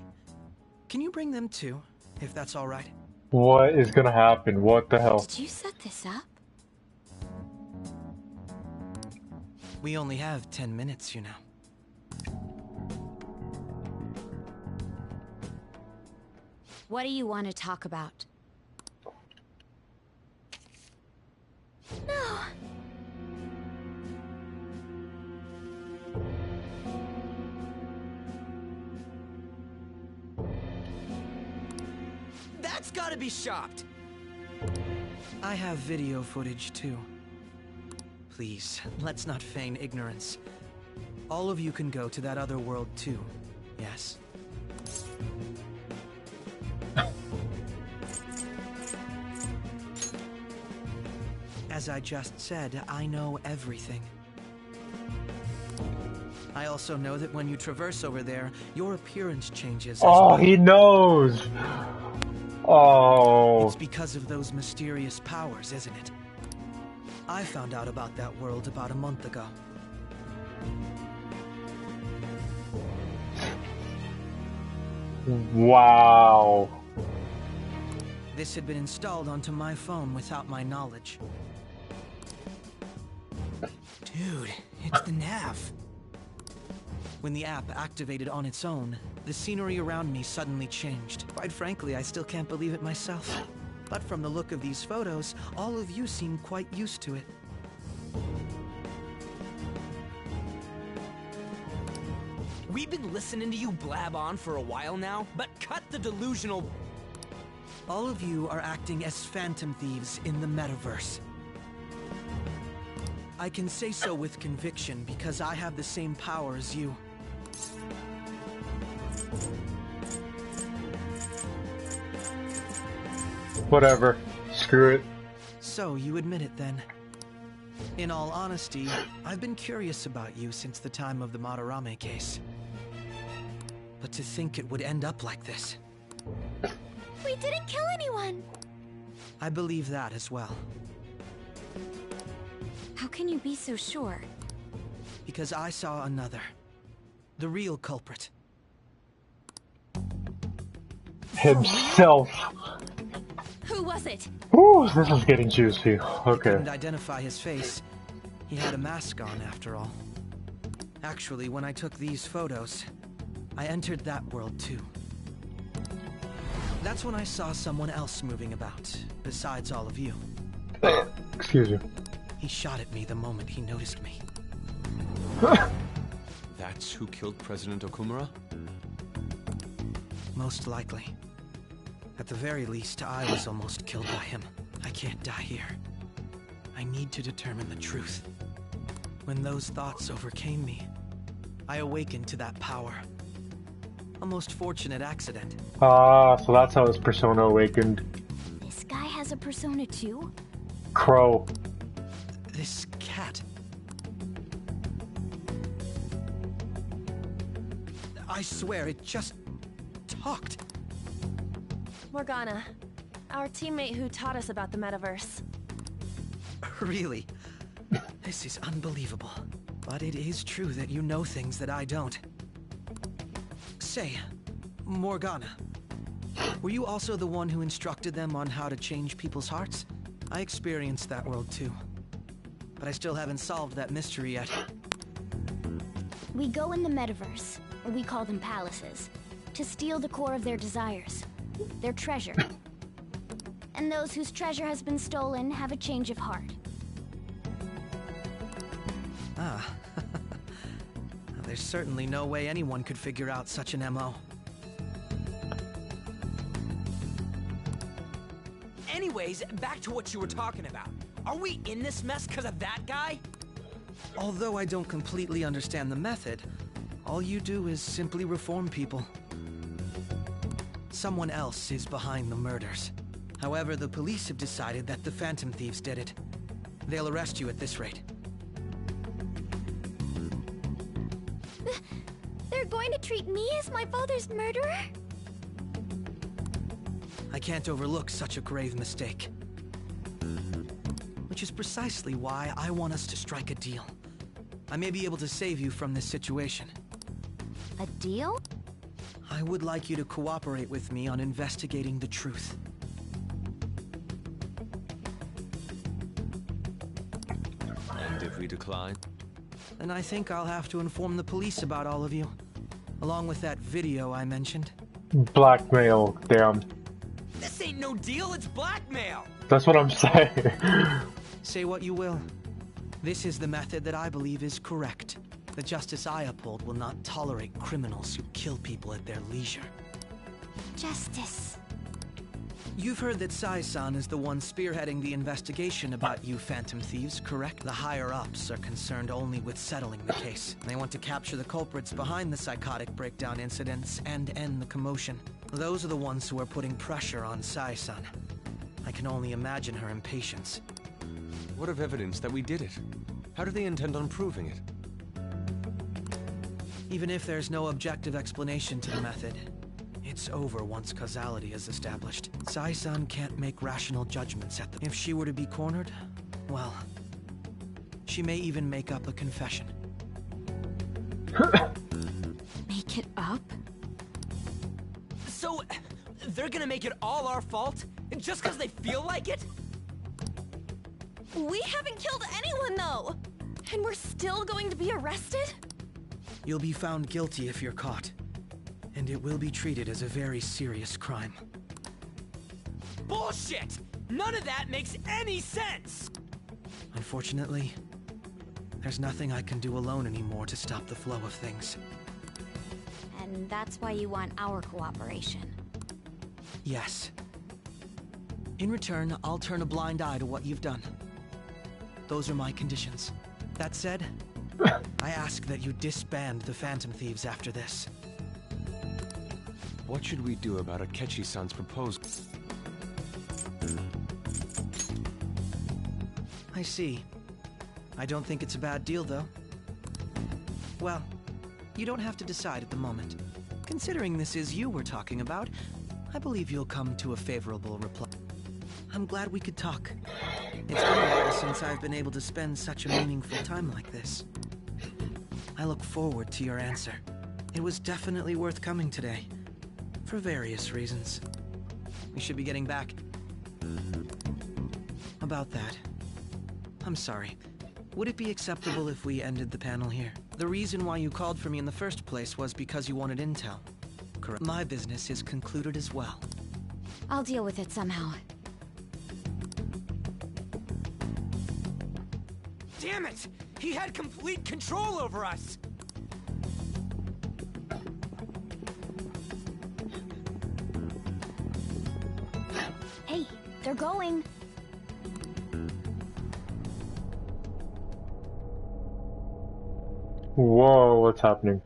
Can you bring them too, if that's all right? What is gonna happen? What the hell? Did you set this up? We only have 10 minutes, you know. What do you want to talk about? No. That's gotta be shopped! I have video footage too. Please, let's not feign ignorance. All of you can go to that other world too, yes? As I just said, I know everything. I also know that when you traverse over there, your appearance changes. Oh, he knows! Oh. It's because of those mysterious powers, isn't it? I found out about that world about a month ago. Wow. This had been installed onto my phone without my knowledge. Dude, it's the nav. When the app activated on its own, the scenery around me suddenly changed. Quite frankly, I still can't believe it myself. But from the look of these photos, all of you seem quite used to it. We've been listening to you blab on for a while now, but cut the delusional... All of you are acting as Phantom Thieves in the metaverse. I can say so with conviction because I have the same power as you. Whatever. Screw it. So, you admit it then. In all honesty, I've been curious about you since the time of the Madarame case. But to think it would end up like this. We didn't kill anyone! I believe that as well. How can you be so sure? Because I saw another. The real culprit. himself. Who was it? Ooh, this is getting juicy. Okay. Couldn't identify his face. He had a mask on, after all. Actually, when I took these photos, I entered that world too. That's when I saw someone else moving about, besides all of you. Excuse you. He shot at me the moment he noticed me. That's who killed President Okumura? Most likely. At the very least, I was almost killed by him. I can't die here. I need to determine the truth. When those thoughts overcame me, I awakened to that power. A most fortunate accident. Ah, so that's how his persona awakened. This guy has a persona too? Crow. This cat. I swear, it just talked. Morgana, our teammate who taught us about the metaverse. Really? This is unbelievable. But it is true that you know things that I don't. Say, Morgana, were you also the one who instructed them on how to change people's hearts? I experienced that world too. But I still haven't solved that mystery yet. We go in the metaverse, or we call them palaces, to steal the core of their desires, their treasure. And those whose treasure has been stolen have a change of heart. Ah. There's certainly no way anyone could figure out such an MO. Anyways, back to what you were talking about. Are we in this mess because of that guy? Although I don't completely understand the method, all you do is simply reform people. Someone else is behind the murders. However, the police have decided that the Phantom Thieves did it. They'll arrest you at this rate. They're going to treat me as my father's murderer? I can't overlook such a grave mistake. Which is precisely why I want us to strike a deal. I may be able to save you from this situation. A deal? I would like you to cooperate with me on investigating the truth. And if we decline? Then I think I'll have to inform the police about all of you. Along with that video I mentioned. Blackmail, damn. This ain't no deal, it's blackmail! That's what I'm saying. Say what you will. This is the method that I believe is correct. The justice I uphold will not tolerate criminals who kill people at their leisure. Justice. You've heard that Sai-san is the one spearheading the investigation about you Phantom Thieves, correct? The higher-ups are concerned only with settling the case. They want to capture the culprits behind the psychotic breakdown incidents and end the commotion. Those are the ones who are putting pressure on Sai-san. I can only imagine her impatience. What of evidence that we did it? How do they intend on proving it? Even if there's no objective explanation to the method, it's over once causality is established. Sai-san can't make rational judgments at them. If she were to be cornered, well, she may even make up a confession. Make it up? So, they're gonna make it all our fault? Just because they feel like it? We haven't killed anyone, though! And we're still going to be arrested? You'll be found guilty if you're caught. And it will be treated as a very serious crime. Bullshit! None of that makes any sense! Unfortunately, there's nothing I can do alone anymore to stop the flow of things. And that's why you want our cooperation. Yes. In return, I'll turn a blind eye to what you've done. Those are my conditions. That said, I ask that you disband the Phantom Thieves after this. What should we do about Akechi-san's proposal? I see. I don't think it's a bad deal, though. Well, you don't have to decide at the moment. Considering this is you we're talking about, I believe you'll come to a favorable reply. I'm glad we could talk. It's been a while since I've been able to spend such a meaningful time like this. I look forward to your answer. It was definitely worth coming today. For various reasons. We should be getting back. About that. I'm sorry. Would it be acceptable if we ended the panel here? The reason why you called for me in the first place was because you wanted intel. Correct. My business is concluded as well. I'll deal with it somehow. Damn it! He had complete control over us! Hey, they're going. Whoa, what's happening?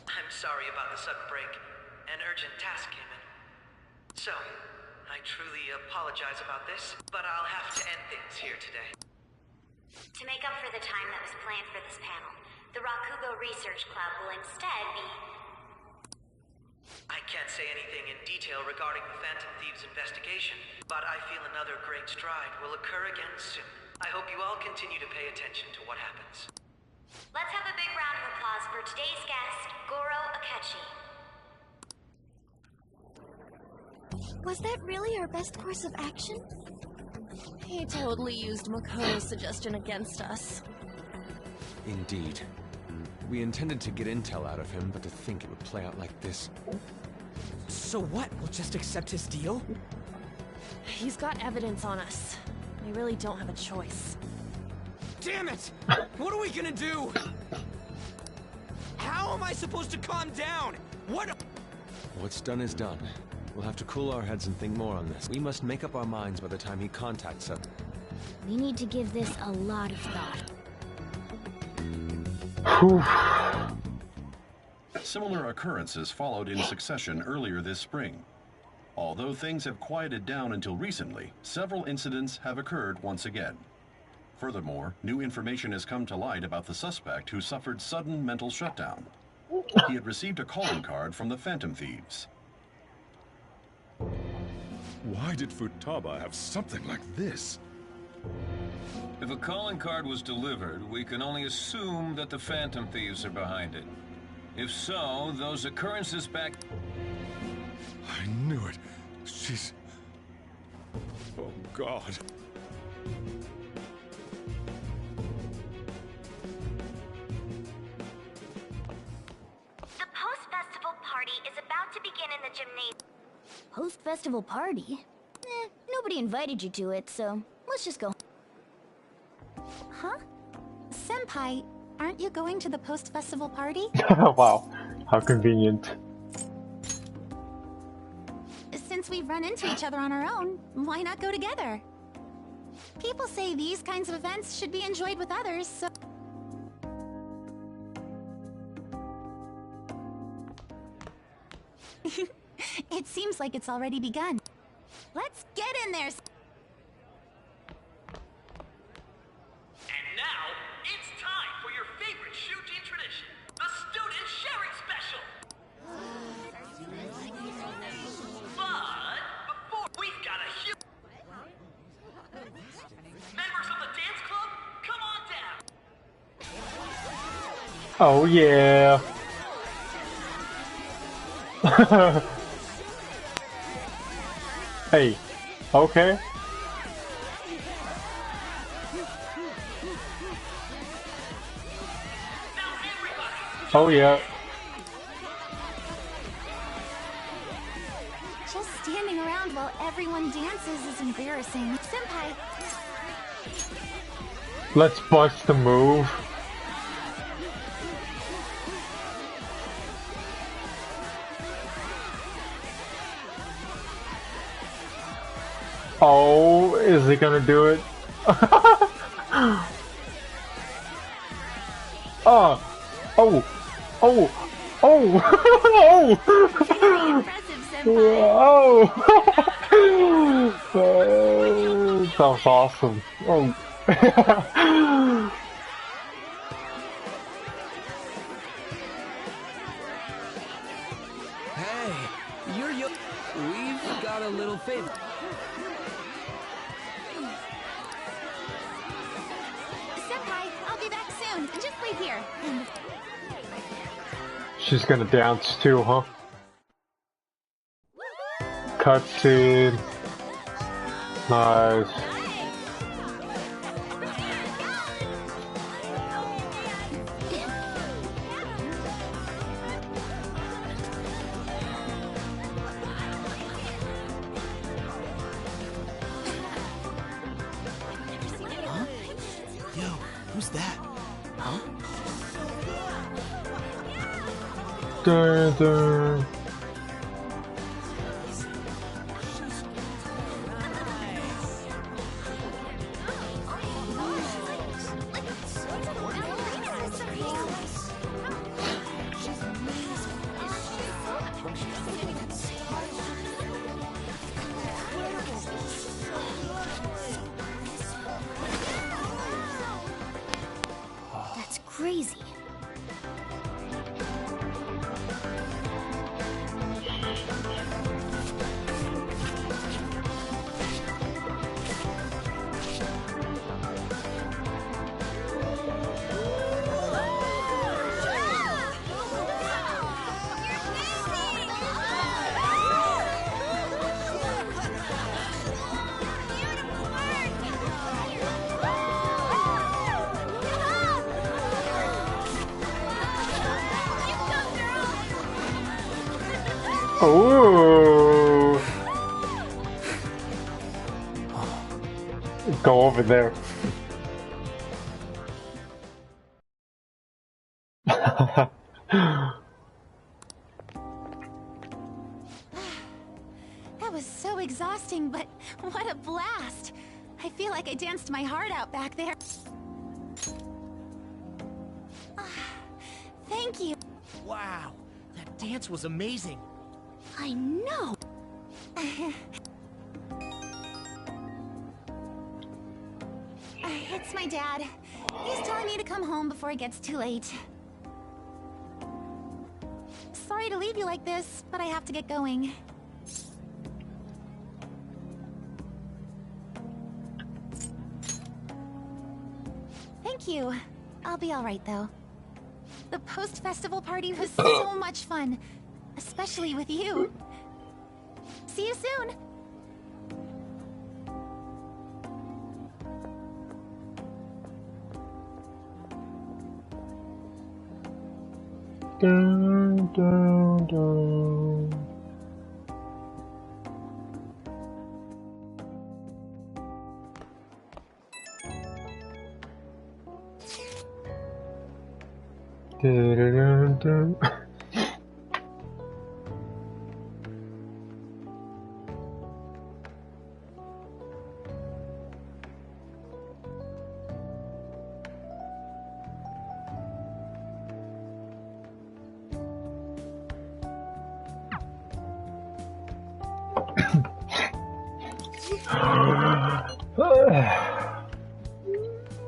I'm sorry about the sudden break. An urgent task came in. So, I truly apologize about this, but I'll have to end things here today. To make up for the time that was planned for this panel, the Rakugo Research Club will instead be... I can't say anything in detail regarding the Phantom Thieves investigation, but I feel another great stride will occur again soon. I hope you all continue to pay attention to what happens. Let's have a big round of applause for today's guest, Goro Akechi. Was that really our best course of action? He totally used Makoto's suggestion against us. Indeed. We intended to get intel out of him, but to think it would play out like this. So what? We'll just accept his deal? He's got evidence on us. We really don't have a choice. Damn it! What are we gonna do? How am I supposed to calm down? What's done is done. We'll have to cool our heads and think more on this. We must make up our minds by the time he contacts us. We need to give this a lot of thought. Similar occurrences followed in succession earlier this spring. Although things have quieted down until recently, several incidents have occurred once again. Furthermore, new information has come to light about the suspect who suffered sudden mental shutdown. He had received a calling card from the Phantom Thieves. Why did Futaba have something like this? If a calling card was delivered, we can only assume that the Phantom Thieves are behind it. If so, those occurrences back... I knew it. She's... Oh, God. The post-festival party is about to begin in the gymnasium. Post-festival party? Nobody invited you to it, so let's just go. Huh? Senpai, aren't you going to the post-festival party? Wow, how convenient. Since we've run into each other on our own, why not go together? People say these kinds of events should be enjoyed with others, so... It seems like it's already begun. Let's get in there! And now, it's time for your favorite shooting tradition, the Student Sharing Special! But, before we've got a huge... Members of the dance club, come on down! Oh yeah. Hey, okay. Oh yeah. Just standing around while everyone dances is embarrassing. Senpai! Let's bust the move. Oh, is he gonna do it? Oh, oh, oh, oh, oh, oh, sounds awesome. Oh. Hey, we've got a little favor. Senpai, I'll be back soon. Just wait here. She's gonna dance too, huh? Cutscene. Nice. Huh? Yo, who's that? Huh? Dun, dun. That's crazy. Ooh. Go over there. That was so exhausting, but what a blast! I feel like I danced my heart out back there. Thank you. Wow, that dance was amazing. I know. It's my dad. He's telling me to come home before it gets too late. Sorry to leave you like this, but I have to get going. Thank you. I'll be all right, though. The post-festival party was so much fun, especially with you. See you soon. Dun, dun, dun. Dun, dun, dun.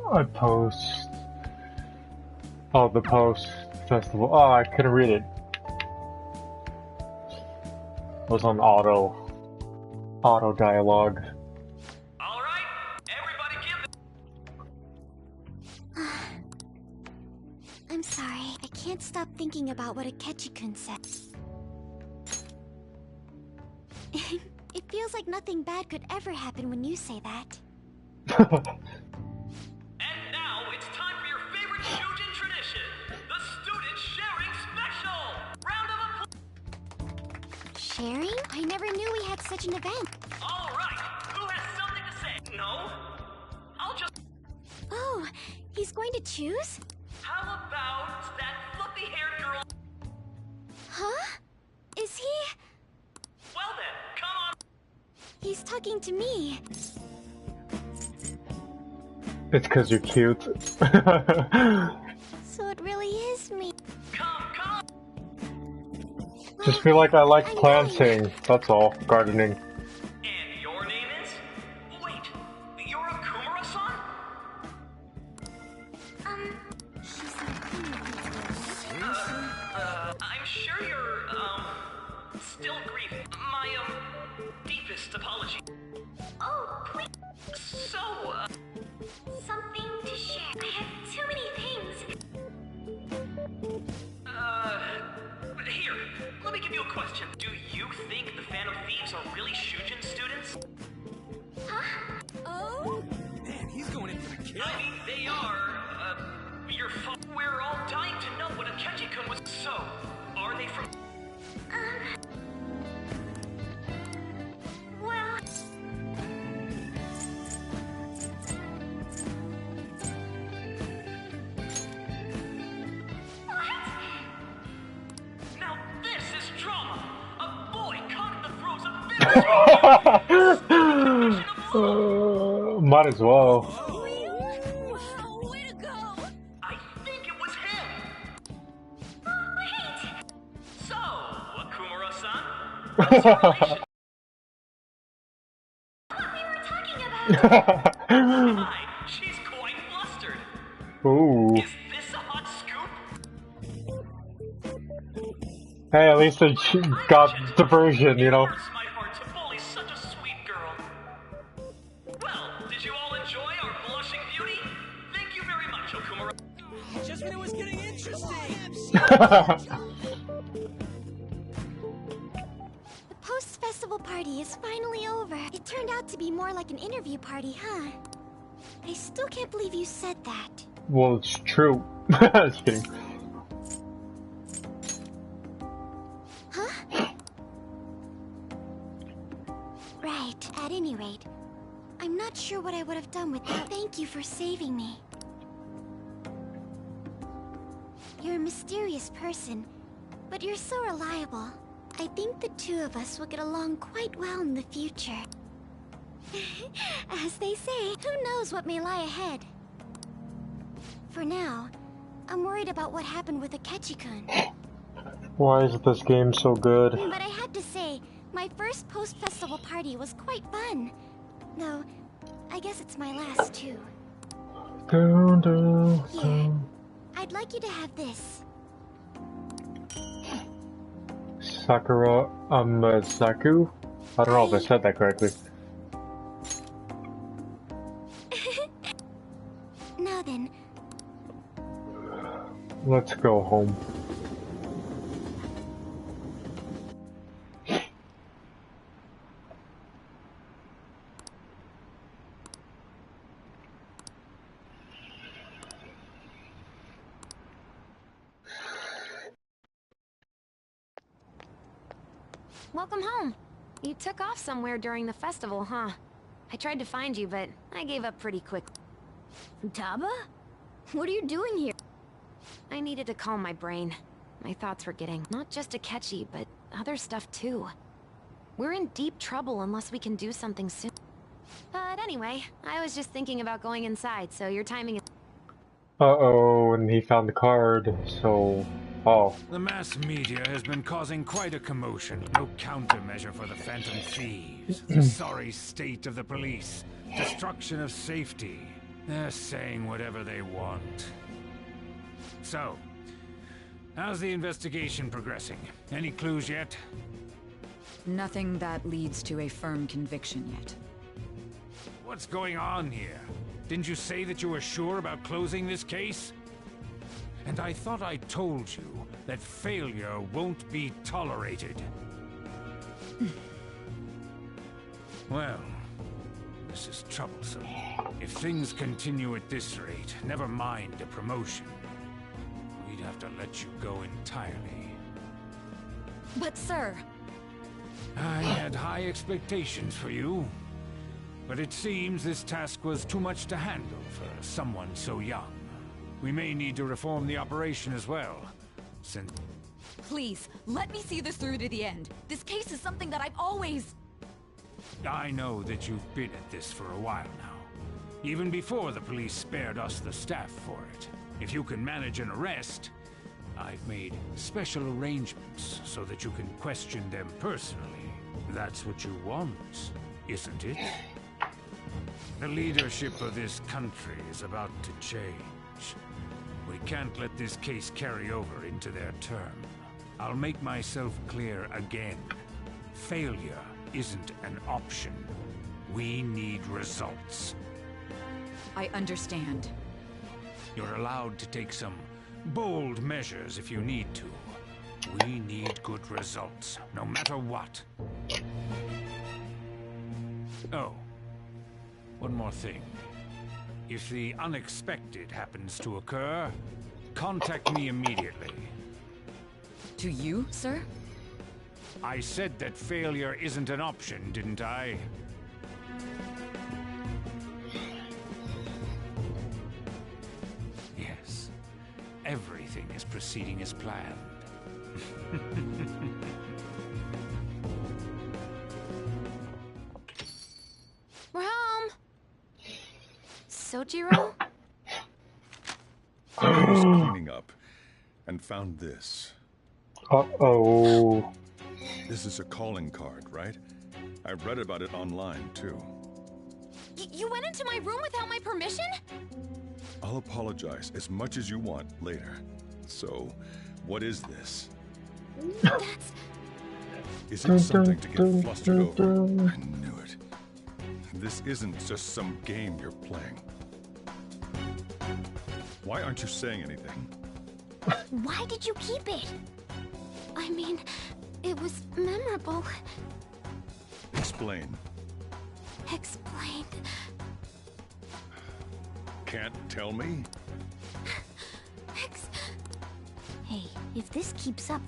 I post. Oh, the post festival. Oh, I couldn't read it. It was on auto dialogue. I'm sorry. I can't stop thinking about what Akechi-kun said. It feels like nothing bad could ever happen when you say that. And now it's time for your favorite Shujin tradition, the Student Sharing Special! Round of applause! Sharing? I never knew we had such an event. All right, who has something to say? No? I'll just... Oh, he's going to choose? How about that fluffy-haired girl? Huh? Is he? Well then, come on! He's talking to me. It's because you're cute. So it really is me. Come! Just feel like I like planting. That's all. Gardening. And your name is? Wait, you're a Kumara-san? I'm sure you're, still grieving. My, deepest apology. Oh, please. So, Something to share. I have too many things. me give you a question. Do you think the Phantom Thieves are really Shujin students? Huh? Oh? Man, he's going in for the kill. I mean, they are, your We're all dying to know what Akechi-kun was. So, are they from... Well... Now this is drama! A boy caught in the throes of Might as well. Wow, way to go! I think it was him! Wait! So, Akumura-san? What's your relation? What we were talking about! My, she's quite flustered. Ooh. Is this a hot scoop? Hey, at least they got diversion, you know. It hurts my heart to bully such a sweet girl. Well, did you all enjoy our blushing beauty? Thank you very much, Okumura. Just when it was getting interesting. The post-festival party is finally over. It turned out to be more like an interview party, huh? I still can't believe you said that. Well, it's true. Just kidding. Huh? Right. At any rate, I'm not sure what I would have done without. Thank you for saving me. You're a mysterious person, but you're so reliable. I think the two of us will get along quite well in the future. As they say, who knows what may lie ahead? For now, I'm worried about what happened with Akechi-kun. Why is this game so good? But I have to say, my first post-festival party was quite fun. Though, I guess it's my last too. Here, I'd like you to have this. Sakura Amazaku? I don't know if I said that correctly. Now then. Let's go home. Welcome home. You took off somewhere during the festival, huh? I tried to find you, but I gave up pretty quick. Taba? What are you doing here? I needed to calm my brain. My thoughts were getting not just Akechi, but other stuff too. We're in deep trouble unless we can do something soon. But anyway, I was just thinking about going inside, so your timing is... Uh-oh, and he found the card, so... Oh. The mass media has been causing quite a commotion. No countermeasure for the Phantom Thieves. The sorry state of the police. Destruction of safety. They're saying whatever they want. So, how's the investigation progressing? Any clues yet? Nothing that leads to a firm conviction yet. What's going on here? Didn't you say that you were sure about closing this case? And I thought I told you that failure won't be tolerated. Well, this is troublesome. If things continue at this rate, never mind a promotion. We'd have to let you go entirely. But sir... I had high expectations for you. But it seems this task was too much to handle for someone so young. We may need to reform the operation as well, since... Please, let me see this through to the end. This case is something that I've always... I know that you've been at this for a while now. Even before the police spared us the staff for it. If you can manage an arrest, I've made special arrangements so that you can question them personally. That's what you want, isn't it? The leadership of this country is about to change. We can't let this case carry over into their term. I'll make myself clear again. Failure isn't an option. We need results. I understand. You're allowed to take some bold measures if you need to. We need good results, no matter what. Oh, one more thing. If the unexpected happens to occur, contact me immediately. To you, sir? I said that failure isn't an option, didn't I? Yes. Everything is proceeding as planned. We're home. Sojiro? I was cleaning up and found this. Uh-oh. This is a calling card, right? I read about it online, too. You went into my room without my permission? I'll apologize as much as you want later. So, what is this? That's... Is it something to get flustered over? I knew it. This isn't just some game you're playing. Why aren't you saying anything? Why did you keep it? I mean, it was memorable. Explain. Explain. Can't tell me? Hey, if this keeps up...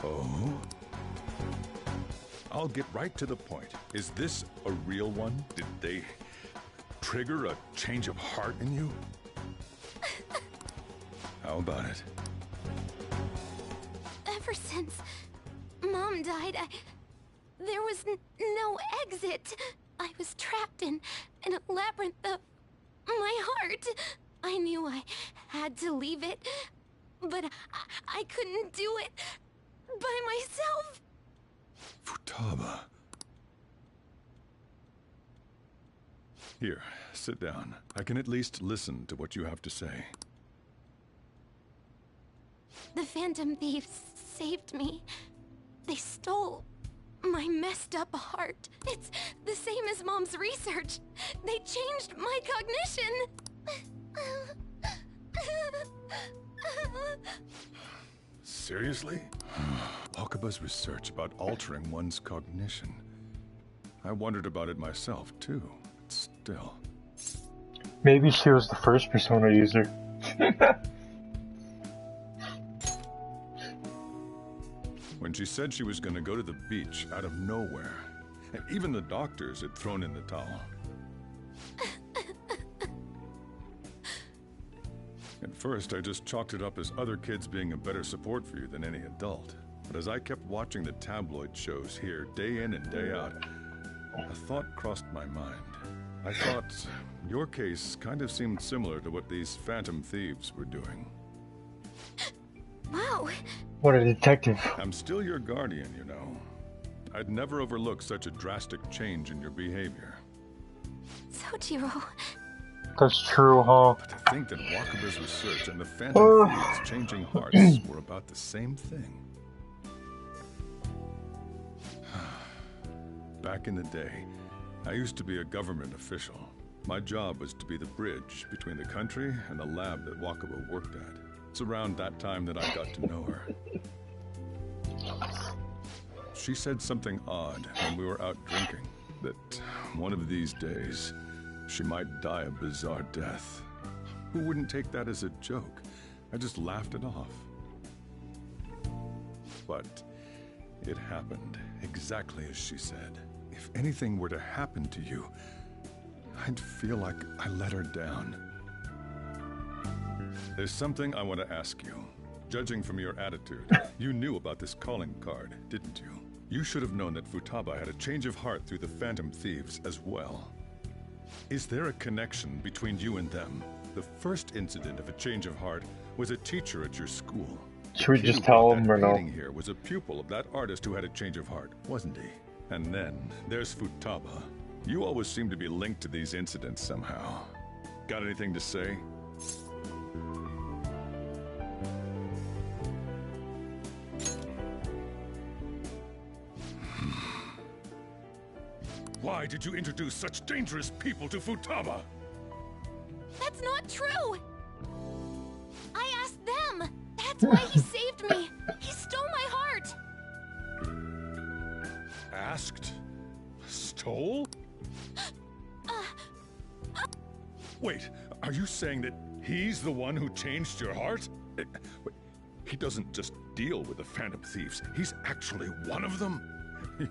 Oh? I'll get right to the point. Is this a real one? Did they trigger a change of heart in you? How about it? Ever since Mom died, there was no exit. I was trapped in a labyrinth of my heart. I knew I had to leave it, but I couldn't do it by myself. Futaba. Here, sit down. I can at least listen to what you have to say. The Phantom Thieves saved me. They stole my messed up heart. It's the same as Mom's research. They changed my cognition. Seriously? Wakaba's research about altering one's cognition. I wondered about it myself, too. But still. Maybe she was the first Persona user. When she said she was going to go to the beach out of nowhere, and even the doctors had thrown in the towel. At first, I just chalked it up as other kids being a better support for you than any adult. But as I kept watching the tabloid shows here day in and day out, a thought crossed my mind. I thought your case kind of seemed similar to what these Phantom Thieves were doing. Wow. What a detective. I'm still your guardian, you know. I'd never overlook such a drastic change in your behavior. Sojiro. That's true, huh? But to think that Wakaba's research and the Phantom Thieves changing hearts were about the same thing. Back in the day, I used to be a government official. My job was to be the bridge between the country and the lab that Wakaba worked at. It's around that time that I got to know her. She said something odd when we were out drinking, that one of these days, she might die a bizarre death. Who wouldn't take that as a joke? I just laughed it off. But it happened exactly as she said. If anything were to happen to you, I'd feel like I let her down. There's something I want to ask you. Judging from your attitude, you knew about this calling card, didn't you? You should have known that Futaba had a change of heart through the Phantom Thieves as well. Is there a connection between you and them? The first incident of a change of heart was a teacher at your school. Should we just tell him or no? Here was a pupil of that artist who had a change of heart, wasn't he? And then there's Futaba. You always seem to be linked to these incidents somehow. Got anything to say? Why did you introduce such dangerous people to Futaba? That's not true! The way he saved me! He stole my heart! Asked? Stole? Wait, are you saying that he's the one who changed your heart? Wait, he doesn't just deal with the Phantom Thieves, he's actually one of them?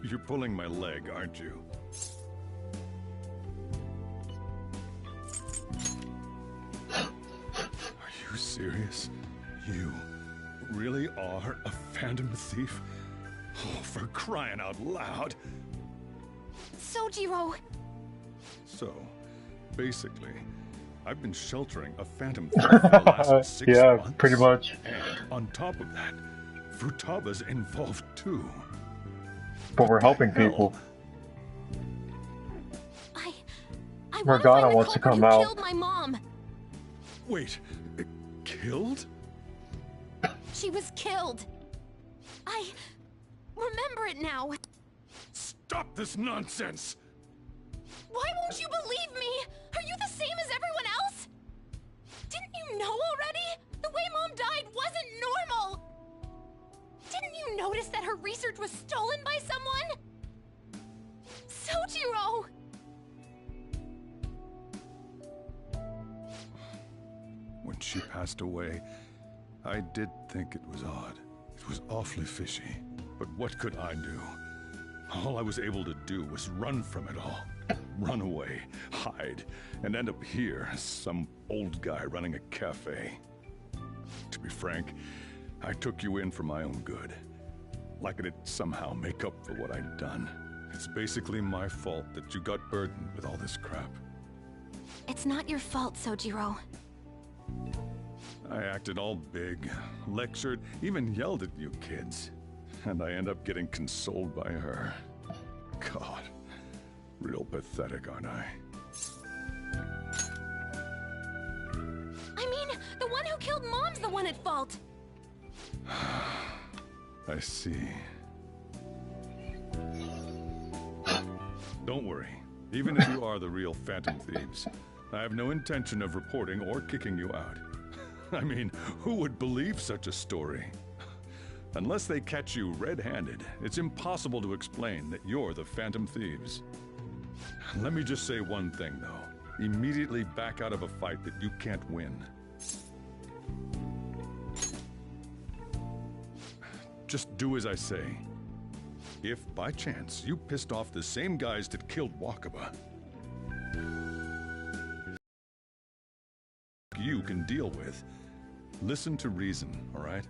You're pulling my leg, aren't you? Are you serious? You really are a Phantom Thief? Oh, for crying out loud! Sojiro! So, basically, I've been sheltering a Phantom Thief for the last 6 yeah, months. pretty much. And on top of that, Futaba's involved too. But we're helping people. I Morgana wants to come out. Killed my mom. Wait, killed? She was killed. I remember it now. Stop this nonsense! Why won't you believe me? Are you the same as everyone else? Didn't you know already? The way Mom died wasn't normal. Didn't you notice that her research was stolen by someone? Sojiro! When she passed away, I did think it was odd. It was awfully fishy. But what could I do? All I was able to do was run from it all. Run away, hide, and end up here as some old guy running a cafe. To be frank, I took you in for my own good. Like it'd somehow make up for what I'd done. It's basically my fault that you got burdened with all this crap. It's not your fault, Sojiro. I acted all big, lectured, even yelled at you kids. And I end up getting consoled by her. God, real pathetic, aren't I? I mean, the one who killed Mom's the one at fault. I see. Don't worry. Even if you are the real Phantom Thieves, I have no intention of reporting or kicking you out. I mean, who would believe such a story? Unless they catch you red-handed, it's impossible to explain that you're the Phantom Thieves. Let me just say one thing, though. Immediately back out of a fight that you can't win. Just do as I say. If, by chance, you pissed off the same guys that killed Wakaba, you can deal with, listen to reason, all right?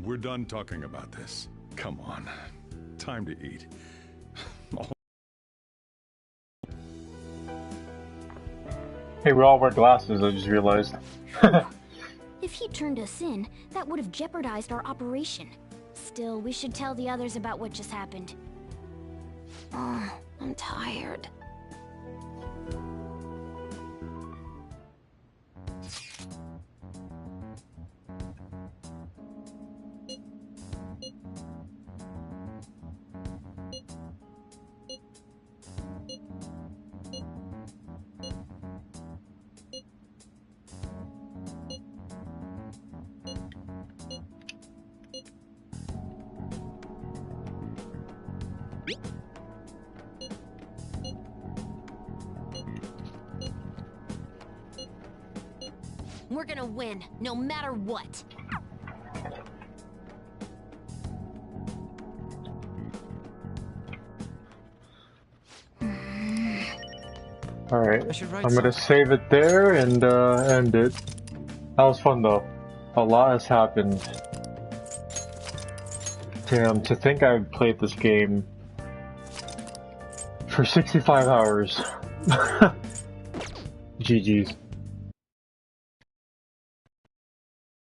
We're done talking about this. Come on. Time to eat. Hey, we all wear glasses, I just realized. If he turned us in, that would have jeopardized our operation. Still, we should tell the others about what just happened. Oh, I'm tired. We're gonna win, no matter what. Alright, I'm gonna save it there and end it. That was fun though. A lot has happened. Damn, to think I played this game for 65 hours. GG's.